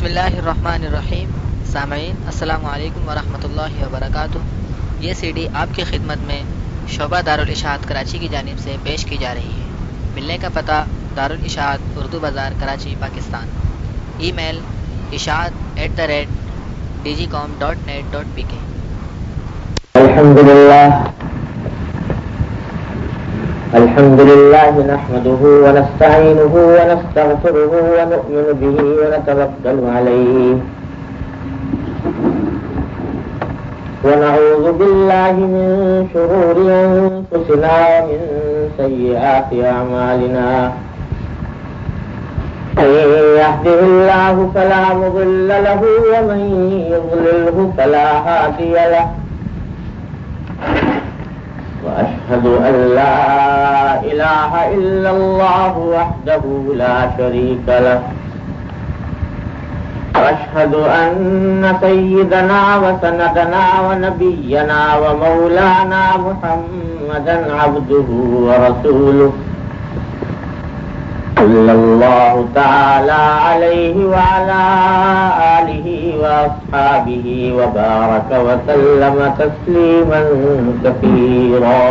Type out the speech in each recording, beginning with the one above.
بسم اللہ الرحمن الرحیم. سامعین السلام علیکم ورحمۃ اللہ وبرکاتہ. یہ سی ڈی آپ کی خدمت میں شعبہ دارالاشاعت کراچی کی جانب سے پیش کی جا رہی ہے. ملنے کا پتہ دارالاشاعت اردو بازار کراچی پاکستان. ای میل ishaat@digicom.net.pk. الحمد لله نحمده ونستعينه ونستغفره ونؤمن به ونتوكل عليه ونعوذ بالله من شرور أنفسنا ومن سيئات أعمالنا. من يهده الله فلا مضل له ومن يضلله فلا هادي له. وأشهد أن لا إله إلا الله وحده لا شريك له. وأشهد أن سيدنا وسندنا ونبينا ومولانا محمدا عبده ورسوله صلى الله تعالى عليه وعلى آله وأصحابه وبارك وسلم تسليما كثيرا.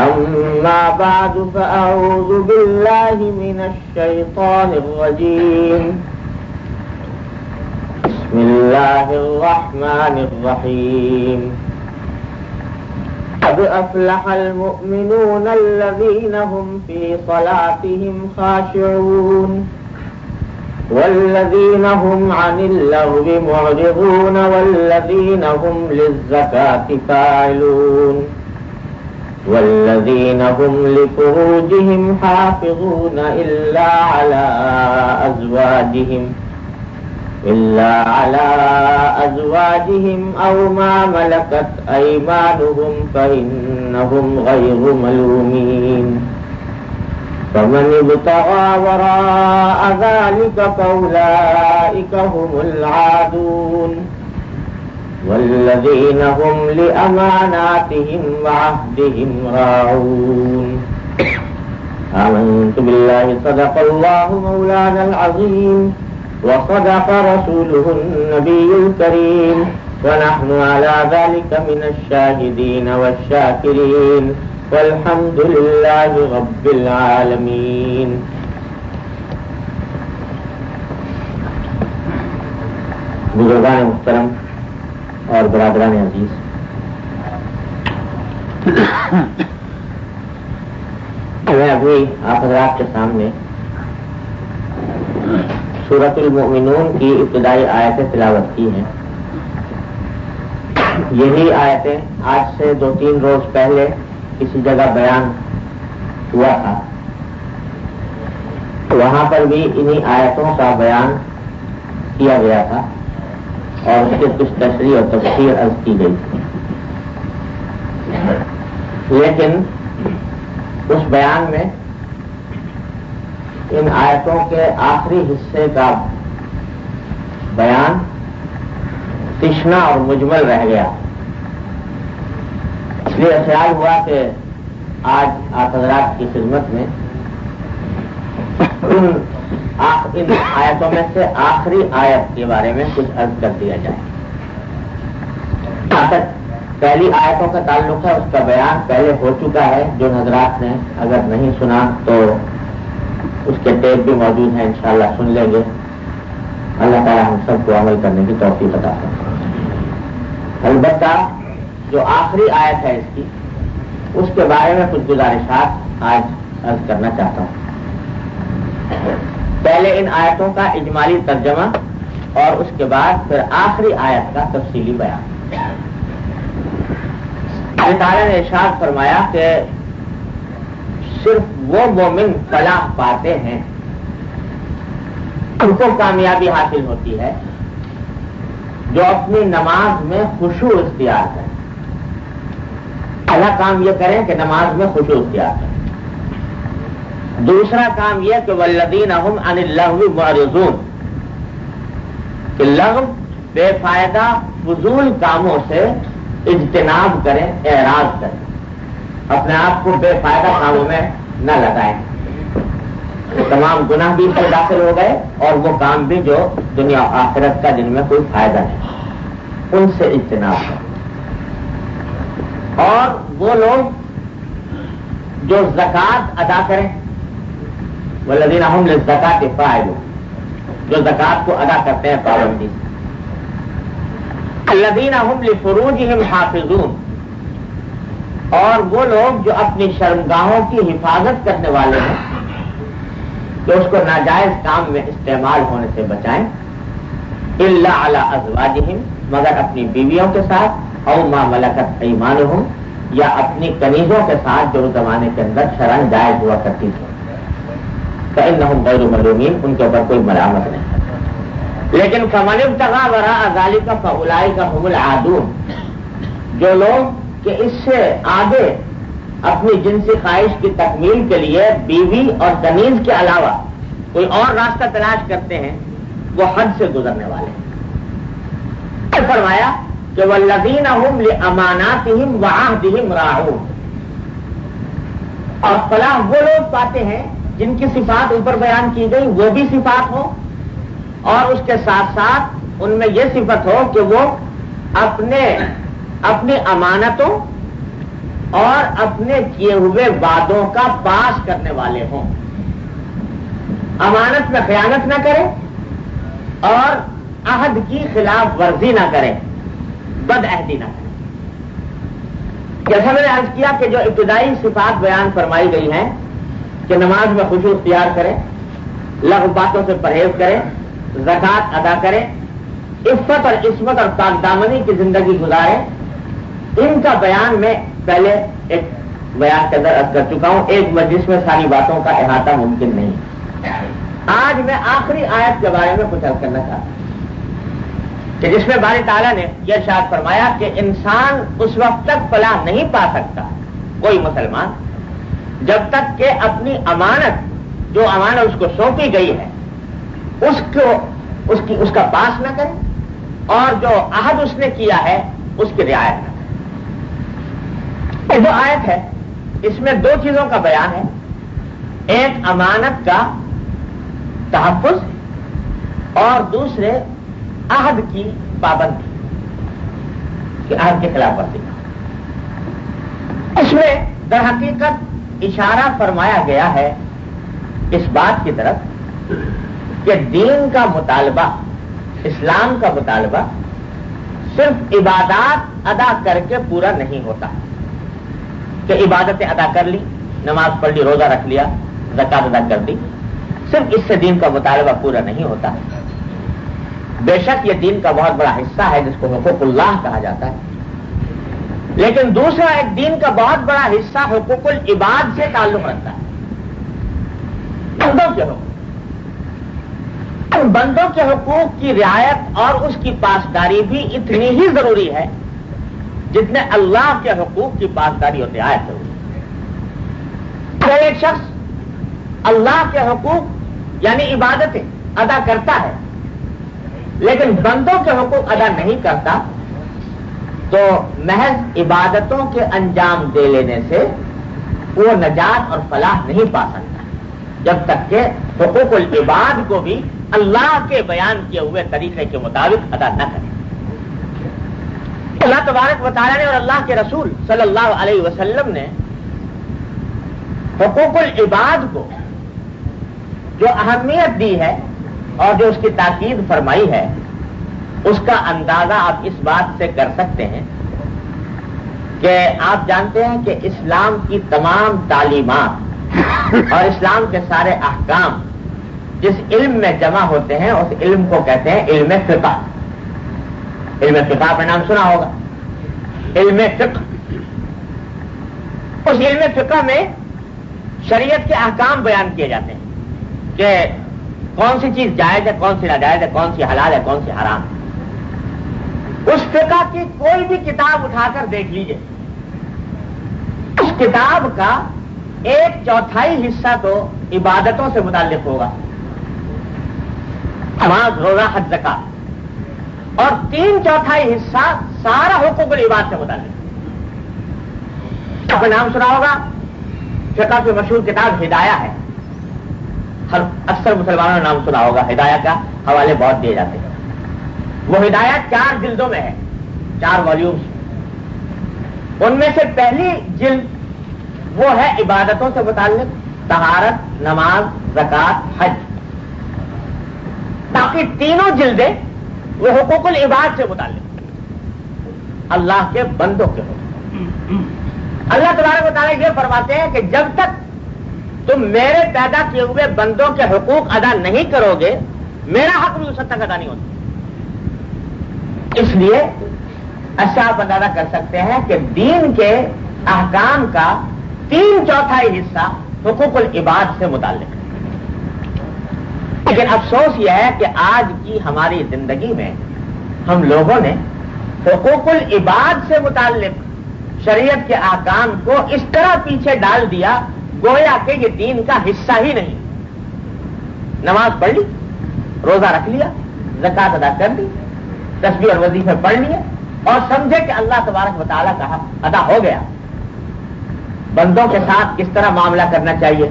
أما بعد فأعوذ بالله من الشيطان الرجيم. بسم الله الرحمن الرحيم. قد أفلح المؤمنون الذين هم في صلاتهم خاشعون والذين هم عن اللغو معرضون والذين هم للزكاة فاعلون والذين هم لفروجهم حافظون إلا على أزواجهم أو ما ملكت أيمانهم فإنهم غير ملومين. فمن ابتغى وراء ذلك فأولئك هم العادون والذين هم لأماناتهم وعهدهم راعون. آمنت بالله صدق الله مولانا العظيم وصدق رسوله النبي الكريم ونحن على ذلك من الشاهدين والشاكرين والحمد لله رب العالمين. بزرگان محترم اور برادران عزیز، میں ابھی آپ حضرات کے سامنے سورۃ المؤمنون کی ابتدائی آیتیں تلاوت کی ہیں. یہی آیتیں آج سے 2-3 روز پہلے کسی جگہ بیان ہوا تھا. وہاں پر بھی انہی آیتوں کا بیان کیا گیا تھا اور اس کی کچھ تشریح اور تفسیر عرض کی گئی تھی. لیکن اس بیان میں ان آیتوں کے آخری حصے کا بیان تشنا اور مجمل رہ گیا. اس لیے خیال ہوا کہ آج آپ حضرات کی خدمت میں ان آیتوں میں سے آخری آیت کے بارے میں کچھ عرض کر دیا جائے. جہاں تک پہلی آیتوں کا تعلق ہے اس کا بیان پہلے ہو چکا ہے. جو حضرات نے اگر نہیں سنا تو اس کے ٹیپ بھی موجود ہیں، انشاءاللہ سن لیں گے. اللہ تعالیٰ ہم سب کو عمل کرنے کی توفیق عطا فرمائے. البتہ جو آخری آیت ہے اس کی، اس کے بارے میں کچھ گزارشات آج عرض کرنا چاہتا ہوں. پہلے ان آیتوں کا اجمالی ترجمہ اور اس کے بعد پھر آخری آیت کا تفصیلی بیان. اللہ تعالیٰ نے ارشاد فرمایا کہ صرف وہ مومن فلاح پاتے ہیں، ان کو کامیابی حاصل ہوتی ہے جو اپنی نماز میں خشوع اختیار کریں. پہلا کام یہ کریں کہ نماز میں خشوع اختیار کریں. دوسرا کام یہ کہ والذین هم عن اللغو معرضون، کہ لغو بے فائدہ فضول کاموں سے اجتناب کریں، اعراض کریں، اپنے آپ کو بے فائدہ کاموں میں نہ لگائیں. تمام گناہ بھی اس میں داخل ہو گئے اور وہ کام بھی جو دنیا آخرت کا جن میں کوئی فائدہ نہیں، ان سے اجتناب ہے۔ اور وہ لوگ جو زکوٰۃ ادا کریں، والذین هم للزکاۃ فاعلون، جو زکوٰۃ کو ادا کرتے ہیں پابندی سے، الذین هم لفروجهم حافظون، اور وہ لوگ جو اپنی شرمگاہوں کی حفاظت کرنے والے ہیں کہ اس کو ناجائز کام میں استعمال ہونے سے بچائیں، الا علی ازواجہم، مگر اپنی بیویوں کے ساتھ، او ما ملکت ایمانہم، یا اپنی کنیزوں کے ساتھ جو زمانے کے اندر شرعاً جائز ہوا کرتی تھی، فإنہم غیر ملومین، ان کے اوپر کوئی ملامت نہیں۔ لیکن فمن ابتغى وراء ذلك فأولئك هم العادون، جو لوگ کہ اس سے آگے اپنی جنسی خواہش کی تکمیل کے لیے بیوی اور کنیز کے علاوہ کوئی اور راستہ تلاش کرتے ہیں، وہ حد سے گزرنے والے ہیں۔ فرمایا کہ والذین هم لأماناتهم وعہدهم راعون، اور فلاح وہ لوگ پاتے ہیں جن کی صفات اوپر بیان کی گئی وہ بھی صفات ہو، اور اس کے ساتھ ساتھ ان میں یہ صفت ہو کہ وہ اپنی امانتوں اور اپنے کیے ہوئے وعدوں کا پاس کرنے والے ہوں، امانت میں خیانت نہ کرے اور عہد کی خلاف ورزی نہ کرے، بد عہدی نہ کرے۔ جیسا میں نے عرض کیا کہ جو ابتدائی صفات بیان فرمائی گئی ہیں کہ نماز میں خشوع اختیار کرے، لغو باتوں سے پرہیز کرے، زکوٰۃ ادا کرے، عفت اور عصمت اور پاک دامنی کی زندگی گزارے، ان کا بیان میں پہلے ایک بیان کے اندر عرض کر چکا ہوں۔ ایک مجلس میں ساری باتوں کا احاطہ ممکن نہیں۔ آج میں آخری آیت کے بارے میں کچھ عرض کرنا چاہتا ہوں کہ جس میں باری تعالیٰ نے یہ ارشاد فرمایا کہ انسان اس وقت تک فلاح نہیں پا سکتا، کوئی مسلمان، جب تک کہ اپنی امانت، جو امانت اس کو سونپی گئی ہے، اس کا پاس نہ کرے، اور جو عہد اس نے کیا ہے اس کی رعایت نہ کرے۔ جو آیت ہے اس میں دو چیزوں کا بیان ہے، ایک امانت کا تحفظ اور دوسرے عہد کی پابندی، کہ عہد کے خلاف ورزی۔ اس میں در حقیقت اشارہ فرمایا گیا ہے اس بات کی طرف کہ دین کا مطالبہ، اسلام کا مطالبہ صرف عبادات ادا کر کے پورا نہیں ہوتا، کہ عبادتیں ادا کر لی، نماز پڑھ لی، روزہ رکھ لیا، زکوٰۃ ادا کر دی، صرف اس سے دین کا مطالبہ پورا نہیں ہوتا۔ بے شک یہ دین کا بہت بڑا حصہ ہے جس کو حقوق اللہ کہا جاتا ہے، لیکن دوسرا ایک دین کا بہت بڑا حصہ حقوق العباد سے تعلق رکھتا ہے، بندوں کے حقوق۔ بندوں کے حقوق کی رعایت اور اس کی پاسداری بھی اتنی ہی ضروری ہے جتنے اللہ کے حقوق کی پاسداری اور رعایت ضروری ہے۔ اگر ایک شخص اللہ کے حقوق یعنی عبادتیں ادا کرتا ہے لیکن بندوں کے حقوق ادا نہیں کرتا، تو محض عبادتوں کے انجام دے لینے سے وہ نجات اور فلاح نہیں پا سکتا جب تک کہ حقوق العباد کو بھی اللہ کے بیان کیے ہوئے طریقے کے مطابق ادا نہ کرے۔ اللہ تبارک و تعالیٰ نے اور اللہ کے رسول صلی اللہ علیہ وسلم نے حقوق العباد کو جو اہمیت دی ہے اور جو اس کی تاکید فرمائی ہے، اس کا اندازہ آپ اس بات سے کر سکتے ہیں کہ آپ جانتے ہیں کہ اسلام کی تمام تعلیمات اور اسلام کے سارے احکام جس علم میں جمع ہوتے ہیں اس علم کو کہتے ہیں علم فقہ۔ علم فقہ کا نام سنا ہوگا، علم فقہ۔ اس علم فقہ میں شریعت کے احکام بیان کیے جاتے ہیں کہ کون سی چیز جائز ہے، کون سی ناجائز ہے، کون سی حلال ہے، کون سی حرام ہے۔ اس فقہ کی کوئی بھی کتاب اٹھا کر دیکھ لیجئے، اس کتاب کا 1/4 حصہ تو عبادتوں سے متعلق ہوگا، نماز، روزہ، حج، زکوٰۃ، اور 3/4 حصہ سارا حقوق العباد سے متعلق۔ آپ کا نام سنا ہوگا، فقہ کی مشہور کتاب ہدایہ ہے، اکثر مسلمانوں نے نام سنا ہوگا، ہدایہ کا حوالے بہت دیے جاتے ہیں. وہ ہدایہ 4 جلدوں میں ہے، 4 والیومز. ان میں سے پہلی جلد وہ ہے عبادتوں سے متعلق، طہارت، نماز، زکوٰۃ، حج. باقی تینوں جلدیں وہ حقوق العباد سے متعلق، اللہ کے بندوں کے حقوق. اللہ تبارک و تعالیٰ یہ فرماتے ہیں کہ جب تک تم میرے پیدا کیے ہوئے بندوں کے حقوق ادا نہیں کرو گے، میرا حق بھی اس حد تک ادا نہیں ہوتا. اس لیے اچھا آپ اندازہ کر سکتے ہیں کہ دین کے احکام کا 3/4 حصہ حقوق العباد سے متعلق ہے. لیکن افسوس یہ ہے کہ آج کی ہماری زندگی میں ہم لوگوں نے حقوق العباد سے متعلق شریعت کے احکام کو اس طرح پیچھے ڈال دیا گویا کہ یہ دین کا حصہ ہی نہیں. نماز پڑھ لی، روزہ رکھ لیا، زکوٰۃ ادا کر لی، تسبیح اور وظیفے پڑھ لیے اور سمجھے کہ اللہ تبارک و تعالیٰ کا حق ادا ہو گیا. بندوں کے ساتھ کس طرح معاملہ کرنا چاہیے،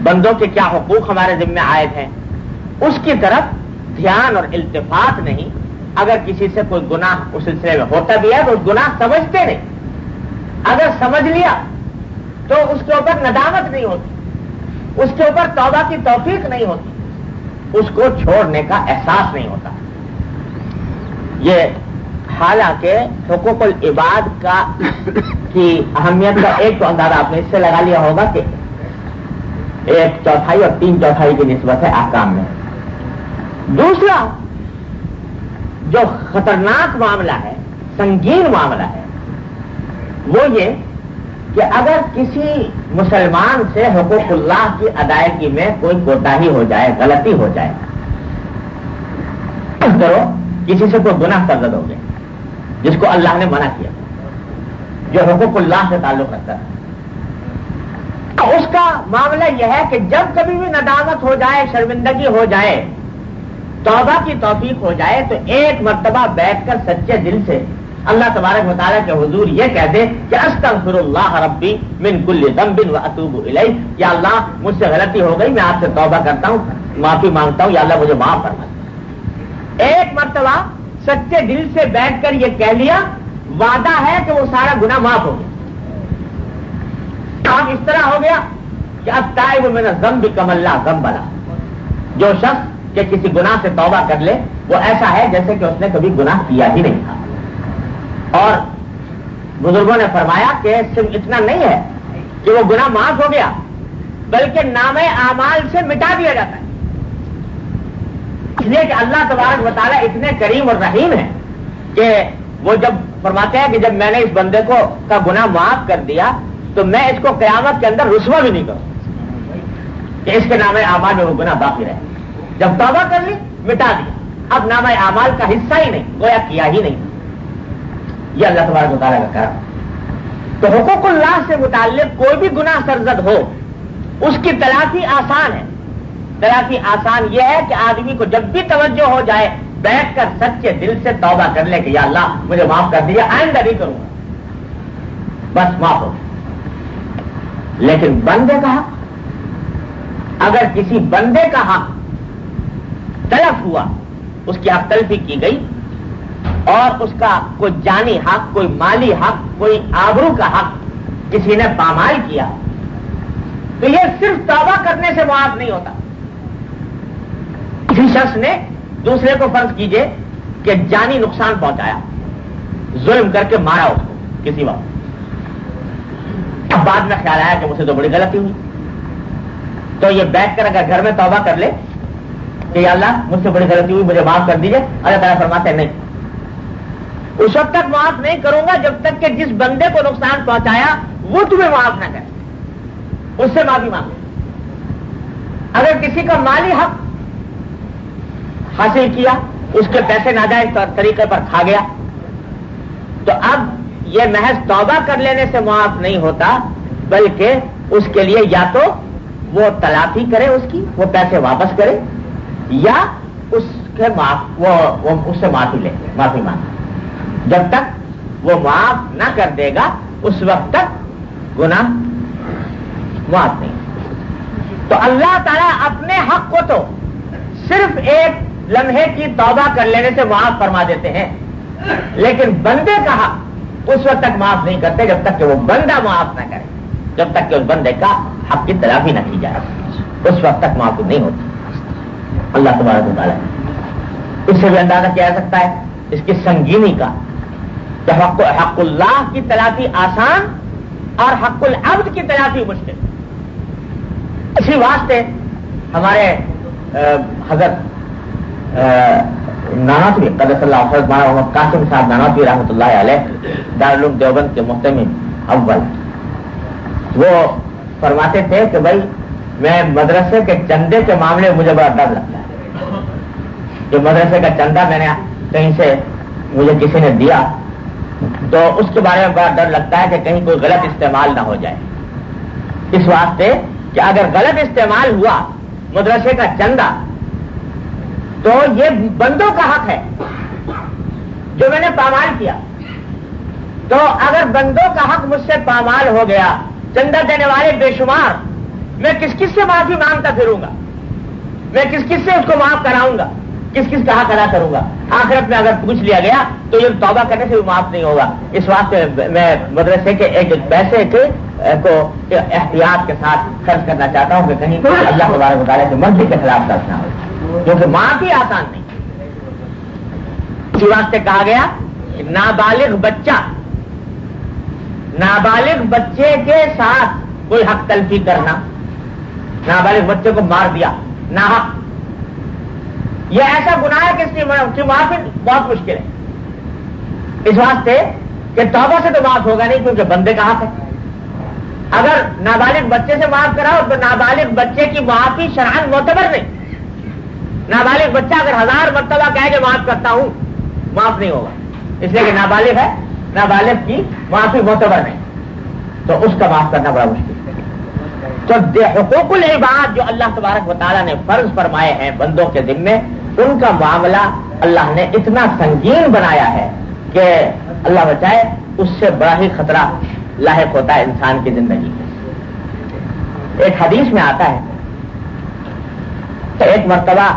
بندوں کے کیا حقوق ہمارے ذمہ عائد ہیں، اس کی طرف دھیان اور التفات نہیں. اگر کسی سے کوئی گناہ اس سلسلے میں ہوتا بھی ہے تو اس گناہ سمجھتے نہیں. اگر سمجھ لیا تو اس کے اوپر ندامت نہیں ہوتی، اس کے اوپر توبہ کی توفیق نہیں ہوتی، اس کو چھوڑنے کا احساس نہیں ہوتا. یہ حالانکہ حقوق العباد کی اہمیت کا ایک تو اندازہ آپ نے اس سے لگا لیا ہوگا کہ 1/4 اور 3/4 کی نسبت ہے احکام میں. دوسرا جو خطرناک معاملہ ہے، سنگین معاملہ ہے، وہ یہ کہ اگر کسی مسلمان سے حقوق اللہ کی ادائیگی میں کوئی کوتاہی ہو جائے، غلطی ہو جائے، کرو کسی سے کوئی گناہ سرزد ہو گیا جس کو اللہ نے منع کیا، جو حقوق اللہ سے تعلق رکھتا ہے، اس کا معاملہ یہ ہے کہ جب کبھی بھی ندامت ہو جائے، شرمندگی ہو جائے، توبہ کی توفیق ہو جائے تو ایک مرتبہ بیٹھ کر سچے دل سے اللہ تبارک و تعالیٰ کے حضور یہ کہہ دے کہ استغفر اللہ ربی من کل ذنب واتوب الیہ، یا اللہ مجھ سے غلطی ہو گئی، میں آپ سے توبہ کرتا ہوں، معافی مانگتا ہوں، یا اللہ مجھے معاف فرما. ایک مرتبہ سچے دل سے بیٹھ کر یہ کہہ لیا، وعدہ ہے کہ وہ سارا گناہ معاف ہو گیا. اب اس طرح ہو گیا کہ اب تائب من الذنب کمن لا ذنب لہ. جو شخص کہ کسی گناہ سے توبہ کر لے وہ ایسا ہے جیسے کہ اس نے کبھی گناہ کیا ہی نہیں تھا. اور بزرگوں نے فرمایا کہ صرف اتنا نہیں ہے کہ وہ گناہ معاف ہو گیا، بلکہ نامہ اعمال سے مٹا دیا جاتا ہے. اس لیے کہ اللہ تبارک و تعالیٰ اتنے کریم اور رحیم ہیں کہ وہ جب فرماتے ہیں کہ جب میں نے اس بندے کو کا گناہ معاف کر دیا تو میں اس کو قیامت کے اندر رسوا بھی نہیں کروں کہ اس کے نامہ اعمال میں وہ گناہ باقی رہے. جب توبہ کر لی مٹا دیا، اب نامہ اعمال کا حصہ ہی نہیں، گویا کیا ہی نہیں. یہ اللہ تبارک و تعالیٰ کا کرم. تو حقوق اللہ سے متعلق کوئی بھی گناہ سرزد ہو اس کی تلافی آسان ہے. تلافی آسان یہ ہے کہ آدمی کو جب بھی توجہ ہو جائے بیٹھ کر سچے دل سے توبہ کر لے کہ یا اللہ مجھے معاف کر دیا، آئندہ نہیں کروں گا، بس معاف ہو. لیکن بندے کا حق، اگر کسی بندے کا حق تلف ہوا، اس کی حق تلفی کی گئی اور اس کا کوئی جانی حق، کوئی مالی حق، کوئی آبرو کا حق کسی نے پامال کیا تو یہ صرف توبہ کرنے سے معاف نہیں ہوتا. کسی شخص نے دوسرے کو فرض کیجئے کہ جانی نقصان پہنچایا، ظلم کر کے مارا اس کو کسی وقت، اب بعد میں خیال آیا کہ مجھ سے تو بڑی غلطی ہوئی، تو یہ بیٹھ کر اگر گھر میں توبہ کر لے کہ یا اللہ مجھ سے بڑی غلطی ہوئی، مجھے معاف کر دیجئے، اللہ تعالیٰ فرماتے ہیں نہیں، اس وقت تک معاف نہیں کروں گا جب تک کہ جس بندے کو نقصان پہنچایا وہ تمہیں معاف نہ کرے، اس سے معافی مانگے. اگر کسی کا مالی حق حاصل کیا، اس کے پیسے ناجائز طریقے پر کھا گیا، تو اب یہ محض توبہ کر لینے سے معاف نہیں ہوتا، بلکہ اس کے لیے یا تو وہ تلافی کرے، اس کی وہ پیسے واپس کرے، یا اس کے اس سے معافی لے، معافی مانگے. جب تک وہ معاف نہ کر دے گا اس وقت تک گناہ معاف نہیں. تو اللہ تعالیٰ اپنے حق کو تو صرف ایک لمحے کی توبہ کر لینے سے معاف فرما دیتے ہیں، لیکن بندے کا حق اس وقت تک معاف نہیں کرتے جب تک کہ وہ بندہ معاف نہ کرے، جب تک کہ اس بندے کا حق کی تلافی نہ کی جائے، اس وقت تک معافی نہیں ہوتی۔ اللہ تبارک و تعالیٰ اس سے بھی اندازہ کیا جا سکتا ہے اس کی سنگینی کا، کہ حق اللہ کی تلافی آسان اور حق العبد کی تلافی مشکل۔ اسی واسطے ہمارے حضرت نانوتوی قدس اللہ حضرت مولانا محمد قاسم صاحب نانوتوی رحمۃ اللہ علیہ دارالعلوم دیوبند کے محتمم اول، وہ فرماتے تھے کہ بھائی میں مدرسے کے چندے کے معاملے میں مجھے بڑا ڈر لگتا ہے، جو مدرسے کا چندہ میں نے کہیں سے مجھے کسی نے دیا تو اس کے بارے میں بڑا ڈر لگتا ہے کہ کہیں کوئی غلط استعمال نہ ہو جائے، اس واسطے کہ اگر غلط استعمال ہوا مدرسے کا چندہ تو یہ بندوں کا حق ہے جو میں نے پامال کیا، تو اگر بندوں کا حق مجھ سے پامال ہو گیا، چندہ دینے والے بے شمار، میں کس کس سے معافی مانگتا پھروں گا، میں کس کس سے اس کو معاف کراؤں گا، کس کس کا حق ادا کروں گا؟ آخرت میں اگر پوچھ لیا گیا تو یہ توبہ کرنے سے بھی معاف نہیں ہوگا۔ اس واسطے میں مدرسے کے ایک پیسے کو احتیاط کے ساتھ خرچ کرنا چاہتا ہوں کہ کہیں اللہ تبارک و تعالیٰ کی مرضی کے خلاف خرچ نہ ہو، کیونکہ معافی آسان نہیں۔ اسی واسطے کہا گیا کہ نابالغ بچے کے ساتھ کوئی حق تلفی کرنا، نابالغ بچے کو مار دیا ناحق، یہ ایسا گناہ ہے کہ اس کی معافی بہت مشکل ہے، اس واسطے کہ توبہ سے تو معاف ہوگا نہیں کیونکہ بندے کا حق ہے۔ اگر نابالغ بچے سے معاف کراؤ تو نابالغ بچے کی معافی شرعاً معتبر نہیں، نابالغ بچہ اگر 1000 مرتبہ کہے کہ معاف کرتا ہوں معاف نہیں ہوگا، اس لیے کہ نابالغ ہے، نابالغ کی معافی معتبر نہیں، تو اس کا معاف کرنا بڑا مشکل ہے۔ تو حقوق العباد جو اللہ تبارک و تعالیٰ نے فرض فرمائے ہیں بندوں کے ذمے، ان کا معاملہ اللہ نے اتنا سنگین بنایا ہے کہ اللہ بچائے اس سے بڑا ہی خطرہ لاحق ہوتا ہے انسان کی زندگی میں۔ ایک حدیث میں آتا ہے کہ ایک مرتبہ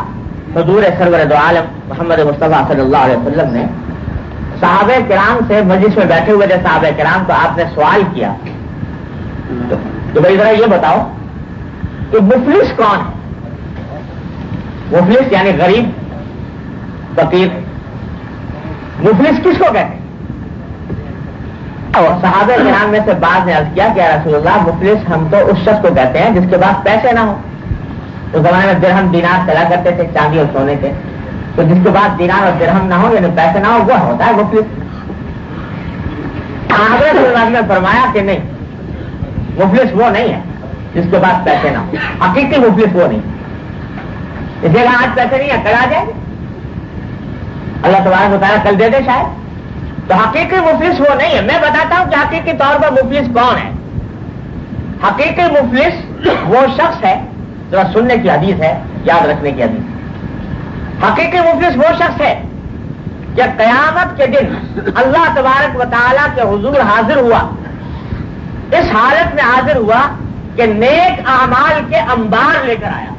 حضور سرور دو عالم محمد مصطفیٰ صلی اللہ علیہ وسلم نے صحابہ کرام سے مجلس میں بیٹھے ہوئے تھے صحابہ کرام، تو آپ نے سوال کیا تو بھائی ذرا یہ بتاؤ کہ مفلس کون ہے؟ مفلس یعنی غریب، فقیر، مفلس کس کو کہتے ہیں؟ اور صحابہ کرام میں سے بعض نے عرض کیا کہ یا رسول اللہ مفلس ہم تو اس شخص کو کہتے ہیں جس کے پاس پیسے نہ ہو۔ اس زمانے میں درہم دینار چلا کرتے تھے چاندی اور سونے کے، تو جس کے پاس دینار اور درہم نہ ہو یعنی پیسے نہ ہو وہ ہوتا ہے مفلس۔ صحابہ کرام نے فرمایا کہ نہیں، مفلس وہ نہیں ہے جس کے پاس پیسے نہ ہو، حقیقی مفلس وہ نہیں۔ اس جگہ آج پیسے نہیں ہے کل آ جائیں گے، اللہ تبارک و تعالیٰ کل دے دے شاید، تو حقیقی مفلس وہ نہیں ہے۔ میں بتاتا ہوں کہ حقیقی طور پر مفلس کون ہے۔ حقیقی مفلس وہ شخص ہے، ذرا سننے کی حدیث ہے، یاد رکھنے کی حدیث۔ حقیقی مفلس وہ شخص ہے کہ قیامت کے دن اللہ تبارک و تعالیٰ کے حضور حاضر ہوا، اس حالت میں حاضر ہوا کہ نیک اعمال کے انبار لے کر آیا،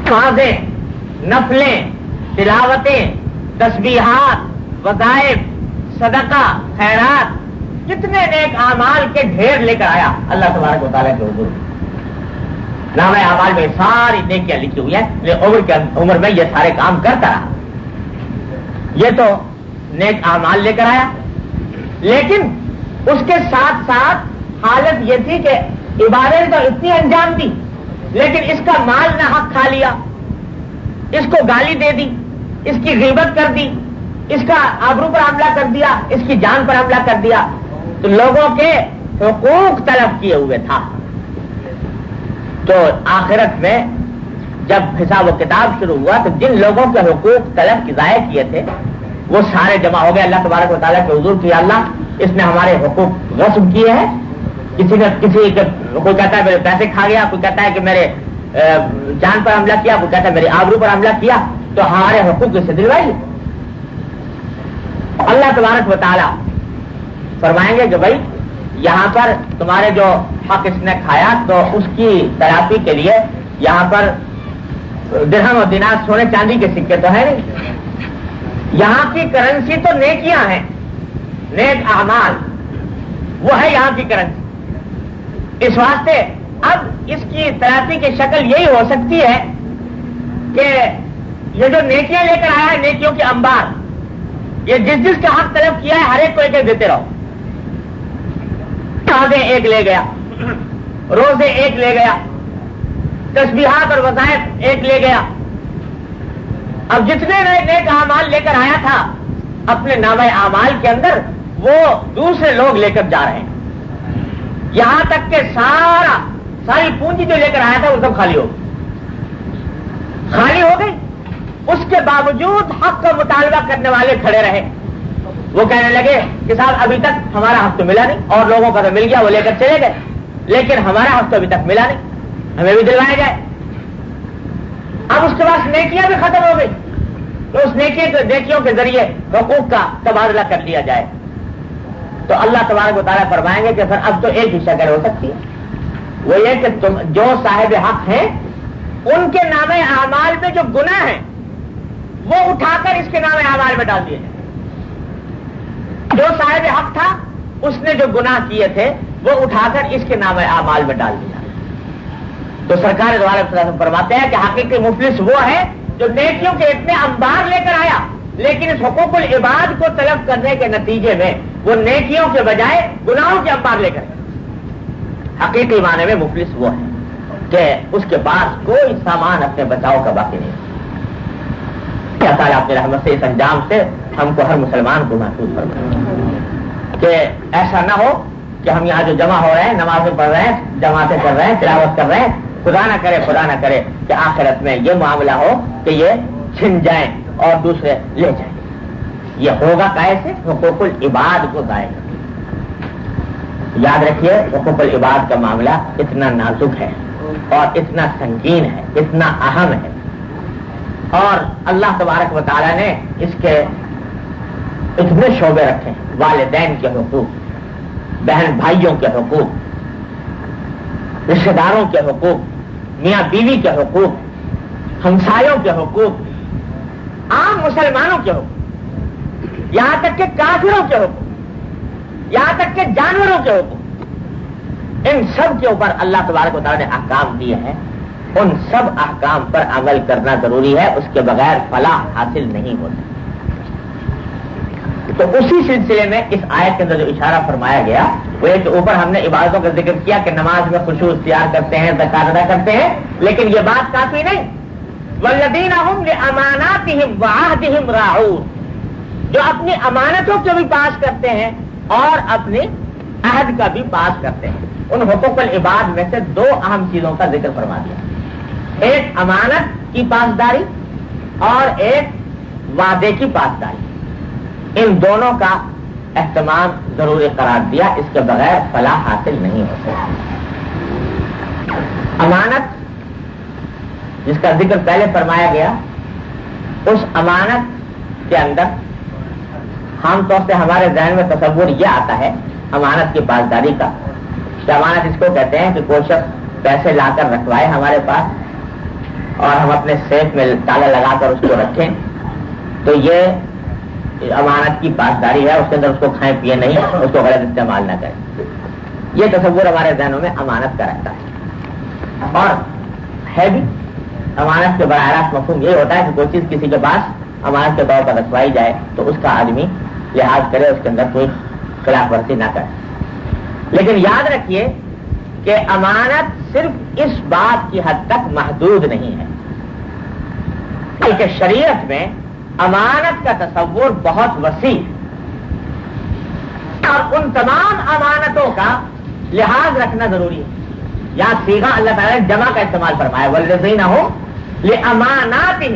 نمازیں، نفلیں، تلاوتیں، تسبیحات، وظائف، صدقہ، خیرات، کتنے نیک اعمال کے ڈھیر لے کر آیا اللہ تبارک و تعالیٰ کے حضور۔ نام اعمال میں ساری نیکیاں لکھی ہوئی ہیں، عمر میں یہ سارے کام کرتا رہا، یہ تو نیک اعمال لے کر آیا، لیکن اس کے ساتھ ساتھ حالت یہ تھی کہ عبادت تو اتنی انجام دی لیکن اس کا مال نہ حق کھا لیا، اس کو گالی دے دی، اس کی غیبت کر دی، اس کا آبرو پر حملہ کر دیا، اس کی جان پر حملہ کر دیا، تو لوگوں کے حقوق طلب کیے ہوئے تھا۔ تو آخرت میں جب حساب و کتاب شروع ہوا تو جن لوگوں کے حقوق طلب کی ضائع کیے تھے وہ سارے جمع ہو گئے اللہ تبارک و تعالیٰ کے حضور کی، اللہ اس نے ہمارے حقوق غصب کیے ہیں، کوئی کہتا ہے میرے پیسے کھا گیا، کوئی کہتا ہے کہ میرے جان پر حملہ کیا، کوئی کہتا ہے میرے آبرو پر حملہ کیا، تو ہمارے حقوق سے دلوائیے۔ اللہ تبارک و تعالیٰ فرمائیں گے کہ بھائی یہاں پر تمہارے جو حق اس نے کھایا تو اس کی تلافی کے لیے یہاں پر درہم و دینار سونے چاندی کے سکے تو ہے نہیں، یہاں کی کرنسی تو نیکیاں ہیں، نیک اعمال وہ ہے یہاں کی کرنسی۔ اس واسطے اب اس کی تلافی کی شکل یہی ہو سکتی ہے کہ یہ جو نیکیاں لے کر آیا ہے، نیکیوں کے انبار، یہ جس جس کا حق طلب کیا ہے ہر ایک کو ایک دیتے رہو۔ چاندیں ایک لے گیا، روزے ایک لے گیا، تسبیحات اور وظائف ایک لے گیا۔ اب جتنے نئے نیک اعمال لے کر آیا تھا اپنے نامہ اعمال کے اندر، وہ دوسرے لوگ لے کر جا رہے ہیں، یہاں تک کہ ساری پونجی جو لے کر آیا تھا وہ سب خالی ہو گئی۔ اس کے باوجود حق کا مطالبہ کرنے والے کھڑے رہے، وہ کہنے لگے کہ صاحب ابھی تک ہمارا حق تو ملا نہیں، اور لوگوں کا تو مل گیا، وہ لے کر چلے گئے، لیکن ہمارا حق تو ابھی تک ملا نہیں، ہمیں بھی دلوایا جائے۔ اب اس کے بعد نیکیاں بھی ختم ہو گئی، تو اس نیکیوں کے ذریعے حقوق کا تبادلہ کر لیا جائے۔ تو اللہ تبارک و تعالیٰ فرمائیں گے کہ پھر اب تو ایک ہی شکل ہو سکتی ہے، وہ یہ کہ تم جو صاحب حق ہیں ان کے نام اعمال میں جو گناہ ہیں وہ اٹھا کر اس کے نام اعمال میں ڈال دیے جائیں۔ جو صاحب حق تھا اس نے جو گناہ کیے تھے وہ اٹھا کر اس کے نام اعمال میں ڈال دیا۔ تو سرکار دو عالم صلی اللہ علیہ وسلم فرماتے ہیں کہ حقیقی مفلس وہ ہے جو نیکیوں کے اتنے انبار لے کر آیا، لیکن اس حقوق العباد کو طلب کرنے کے نتیجے میں وہ نیکیوں کے بجائے گناہوں کے انبار لے کر آیا۔ حقیقی معنی میں مفلس وہ ہے کہ اس کے پاس کوئی سامان اپنے بچاؤ کا باقی نہیں۔ اللہ تعالیٰ اپنی رحمت سے اس انجام سے ہم کو ہر مسلمان کو محفوظ فرمائے کہ ایسا نہ ہو کہ ہم یہاں جو جمع ہو رہے ہیں، نمازیں پڑھ رہے ہیں، جماعتیں کر رہے ہیں، تلاوت کر رہے ہیں، خدا نہ کرے کہ آخرت میں یہ معاملہ ہو کہ یہ چھن جائیں اور دوسرے لے جائیں۔ یہ ہوگا کیسے؟ حقوق العباد کو ضائع کر۔ یاد رکھیے حقوق العباد کا معاملہ اتنا نازک ہے اور اتنا سنگین ہے، اتنا اہم ہے، اور اللہ تبارک و تعالیٰ نے اس کے اتنے شعبے رکھے ہیں۔ والدین کے حقوق، بہن بھائیوں کے حقوق، رشتہ داروں کے حقوق، میاں بیوی کے حقوق، ہمسایوں کے حقوق، عام مسلمانوں کے حقوق، یہاں تک کہ کافروں کے حقوق، یہاں تک کہ جانوروں کے حقوق، ان سب کے اوپر اللہ تبارک و تعالیٰ نے احکام دیے ہیں۔ ان سب احکام پر عمل کرنا ضروری ہے، اس کے بغیر فلاح حاصل نہیں ہوتا۔ تو اسی سلسلے میں اس آیت کے اندر جو اشارہ فرمایا گیا وہ یہ کہ اوپر ہم نے عبادتوں کا ذکر کیا کہ نماز میں خشوع اختیار کرتے ہیں، زکات ادا کرتے ہیں، لیکن یہ بات کافی نہیں۔ والذین هم لاماناتهم وعهدهم راعون، جو اپنی امانتوں کو بھی پاس کرتے ہیں اور اپنے عہد کا بھی پاس کرتے ہیں۔ ان حقوق العباد میں سے دو اہم چیزوں کا ذکر فرما دیا، ایک امانت کی پاسداری اور ایک وعدے کی پاسداری۔ ان دونوں کا اہتمام ضروری قرار دیا، اس کے بغیر فلاح حاصل نہیں ہو سکتی۔ امانت جس کا ذکر پہلے فرمایا گیا، اس امانت کے اندر عام طور سے ہمارے ذہن میں تصور یہ آتا ہے امانت کی پاسداری کا کہ امانت اس کو کہتے ہیں کہ کوئی شخص پیسے لا کر رکھوائے ہمارے پاس اور ہم اپنے سیف میں تالا لگا کر اس کو رکھیں، تو یہ امانت کی پاسداری ہے، اس کے اندر اس کو کھائیں پیے نہیں، اس کو غلط استعمال نہ کریں۔ یہ تصور ہمارے ذہنوں میں امانت کا رہتا ہے، اور ہے بھی امانت کے براہ راست مفہوم یہ ہوتا ہے کہ کوئی چیز کسی کے پاس امانت کے طور پر رکھوائی جائے تو اس کا آدمی لحاظ کرے، اس کے اندر کوئی خلاف ورزی نہ کرے۔ لیکن یاد رکھیے کہ امانت صرف اس بات کی حد تک محدود نہیں ہے، بلکہ شریعت میں امانت کا تصور بہت وسیع، اور ان تمام امانتوں کا لحاظ رکھنا ضروری ہے۔ یہاں سیغہ اللہ تعالیٰ نے جمع کا استعمال فرمایا، والذین ہم لاماناتہم،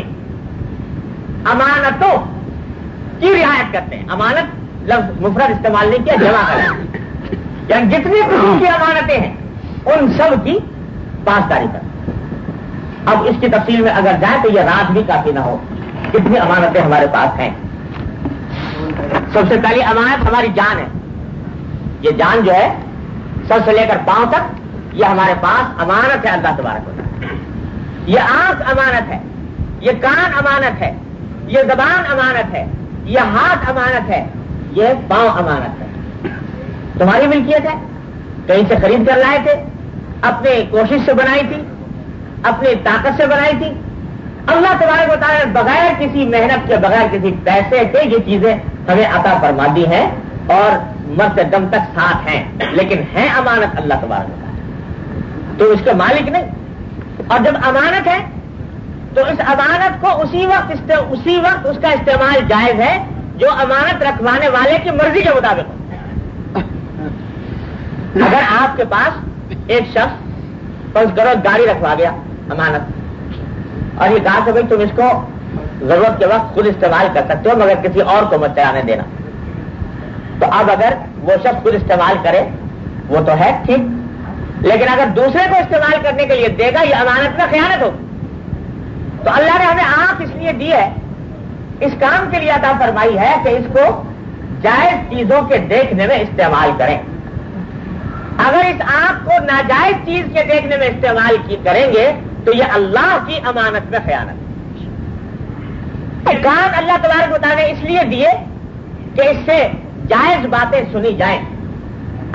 امانتوں کی رعایت کرتے ہیں۔ امانت لفظ مفرد استعمال نہیں کیا، جمع کرنا، یعنی جتنی قسم کی امانتیں ہیں ان سب کی پاسداری کرتے ہیں۔ اب اس کی تفصیل میں اگر جائیں تو یہ رات بھی کافی نہ ہو، کتنی امانتیں ہمارے پاس ہیں۔ سب سے پہلی امانت ہماری جان ہے۔ یہ جان جو ہے سر سے لے کر پاؤں تک یہ ہمارے پاس امانت ہے اللہ تبارک و تعالیٰ. یہ آنکھ امانت ہے, یہ کان امانت ہے, یہ زبان امانت ہے, یہ ہاتھ امانت ہے, یہ پاؤں امانت ہے. تمہاری ملکیت ہے, کہیں سے خرید کر لائے تھے, اپنی کوشش سے بنائی تھی, اپنی طاقت سے بنائی تھی. اللہ تبارک و تعالیٰ نے بغیر کسی محنت کے, بغیر کسی پیسے کے یہ چیزیں ہمیں عطا فرما دی ہیں اور مرتے دم تک ساتھ ہیں, لیکن ہیں امانت اللہ تبارک و تعالیٰ, تو اس کے مالک نہیں. اور جب امانت ہے تو اس امانت کو اسی وقت اس کا استعمال جائز ہے جو امانت رکھوانے والے کی مرضی کے مطابق ہو. اگر آپ کے پاس ایک شخص فرض کرو گاڑی رکھوا گیا امانت, اور یہ کہا کہ بھائی تم اس کو ضرورت کے وقت خود استعمال کر سکتے ہو مگر کسی اور کو مت چلانے دینا, تو اب اگر وہ شخص خود استعمال کرے وہ تو ہے ٹھیک, لیکن اگر دوسرے کو استعمال کرنے کے لیے دے گا یہ امانت میں خیانت ہوگی. تو اللہ نے ہمیں آنکھ اس لیے دی ہے, اس کام کے لیے عطا فرمائی ہے کہ اس کو جائز چیزوں کے دیکھنے میں استعمال کریں. اگر اس آنکھ کو ناجائز چیز کے دیکھنے میں استعمال کریں گے تو یہ اللہ کی امانت میں خیانت. کان اللہ تبارک و تعالیٰ نے اس لیے دیے کہ اس سے جائز باتیں سنی جائیں.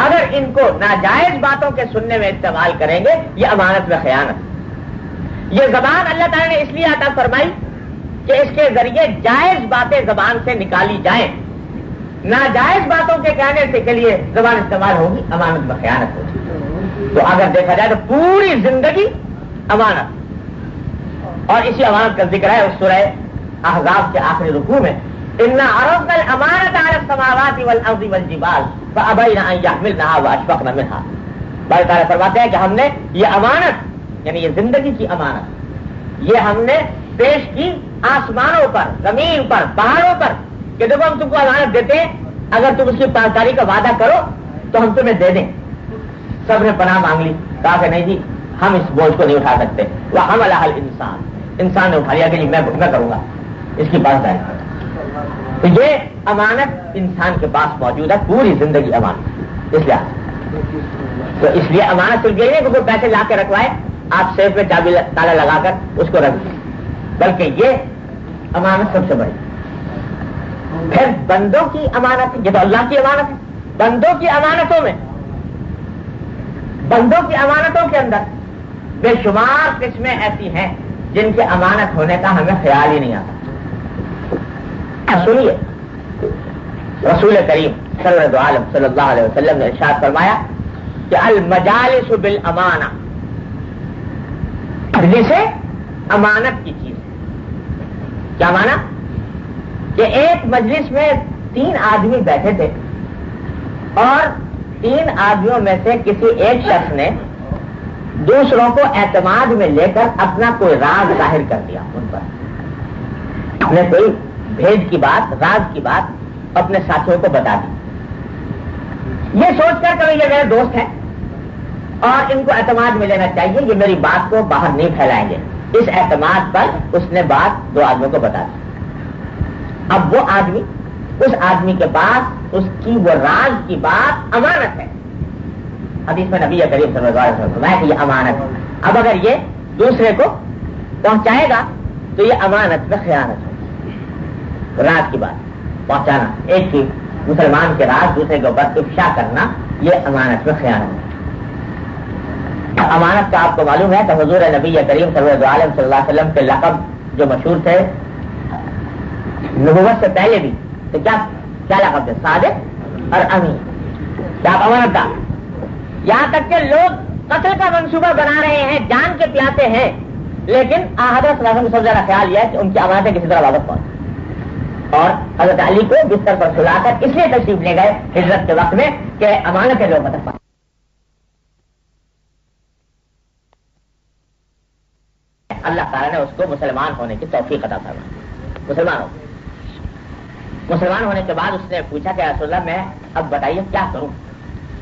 اگر ان کو ناجائز باتوں کے سننے میں استعمال کریں گے یہ امانت میں خیانت. یہ زبان اللہ تعالیٰ نے اس لیے عطا فرمائی کہ اس کے ذریعے جائز باتیں زبان سے نکالی جائیں. ناجائز باتوں کے کہنے سے کے لیے زبان استعمال ہوگی, امانت میں خیانت ہوگی. تو اگر دیکھا جائے تو پوری زندگی امانت, اور اسی امانت کا ذکر ہے اس سورہ احزاب کے آخری رکوع میں, انا عرضنا الامانۃ علی السماوات والارض والجبال فابین ان یحملنها واشفقن منها. باری تعالیٰ فرماتے ہیں کہ ہم نے یہ امانت یعنی یہ زندگی کی امانت یہ ہم نے پیش کی آسمانوں پر, زمین پر, پہاڑوں پر کہ دیکھو ہم تم کو امانت دیتے ہیں, اگر تم اس کی پاسداری کا وعدہ کرو تو ہم تمہیں دے دیں. سب نے پناہ مانگ لی, کہا کہ نہیں جی ہم اس بوجھ کو نہیں اٹھا سکتے. وحملها الانسان, انسان نے اٹھا لیا کہ جی میں کروں گا اس کی پاسداری. تو یہ امانت انسان کے پاس موجود ہے, پوری زندگی امانت. اس لیے امانت صرف یہ نہیں کہ کوئی پیسے لا کے رکھوائے, آپ سیف میں چابی تالا لگا کر اس کو رکھ دیں, بلکہ یہ امانت سب سے بڑی. پھر بندوں کی امانت, یہ تو اللہ کی امانت ہے. بندوں کی امانتوں میں, بندوں کی امانتوں کے اندر بے شمار قسمیں ایسی ہیں جن کے امانت ہونے کا ہمیں خیال ہی نہیں آتا. سنیے, رسول کریم صلی اللہ علیہ وسلم نے ارشاد فرمایا کہ المجالس بالامانہ, مجلس امانت کی چیز. کیا مانا کہ ایک مجلس میں 3 آدمی بیٹھے تھے اور 3 آدمیوں میں سے کسی ایک شخص نے دوسروں کو اعتماد میں لے کر اپنا کوئی راز ظاہر کر دیا ان پر. اپنے کوئی بھید کی بات, راز کی بات اپنے ساتھیوں کو بتا دی, یہ سوچ کر کہ یہ میرے دوست ہیں اور ان کو اعتماد میں لینا چاہیے, یہ میری بات کو باہر نہیں پھیلائیں گے. اس اعتماد پر اس نے بات 2 آدمیوں کو بتا دی. اب وہ آدمی, اس آدمی کے پاس اس کی وہ راز کی بات امانت ہے. حدیث میں نبی کریم صلی اللہ علیہ وسلم کہ یہ امانت ہے. اب اگر یہ دوسرے کو پہنچائے گا تو یہ امانت میں خیانت ہے. راز کی بات پہنچانا, ایک کی مسلمان کے راز دوسرے کے اوپر افشا کرنا, یہ امانت میں خیانت ہے. امانت کا آپ کو معلوم ہے کہ حضور نبی کریم صلی اللہ علیہ وسلم کے لقب جو مشہور تھے نبوت سے پہلے بھی, تو کیا لقب تھے؟ صادق اور امین. کیا امانت دار. یہاں تک کہ لوگ قتل کا منصوبہ بنا رہے ہیں, جان کے پیاتے ہیں, لیکن حضرت صلی اللہ علیہ وسلم کو سب زیادہ خیال یہ ہے کہ ان کی امانتیں کسی طرح واپس پہنچ, اور حضرت علی کو بستر پر سلا کر اس لیے تشریف لے گئے ہجرت کے وقت میں کہ امانتیں لوگ مطلب پائیں. اللہ تعالیٰ نے اس کو مسلمان ہونے کی توفیق عطا فرمائی. مسلمان ہونے کے بعد اس نے پوچھا کہ رسول اللہ میں اب بتائیے کیا کروں,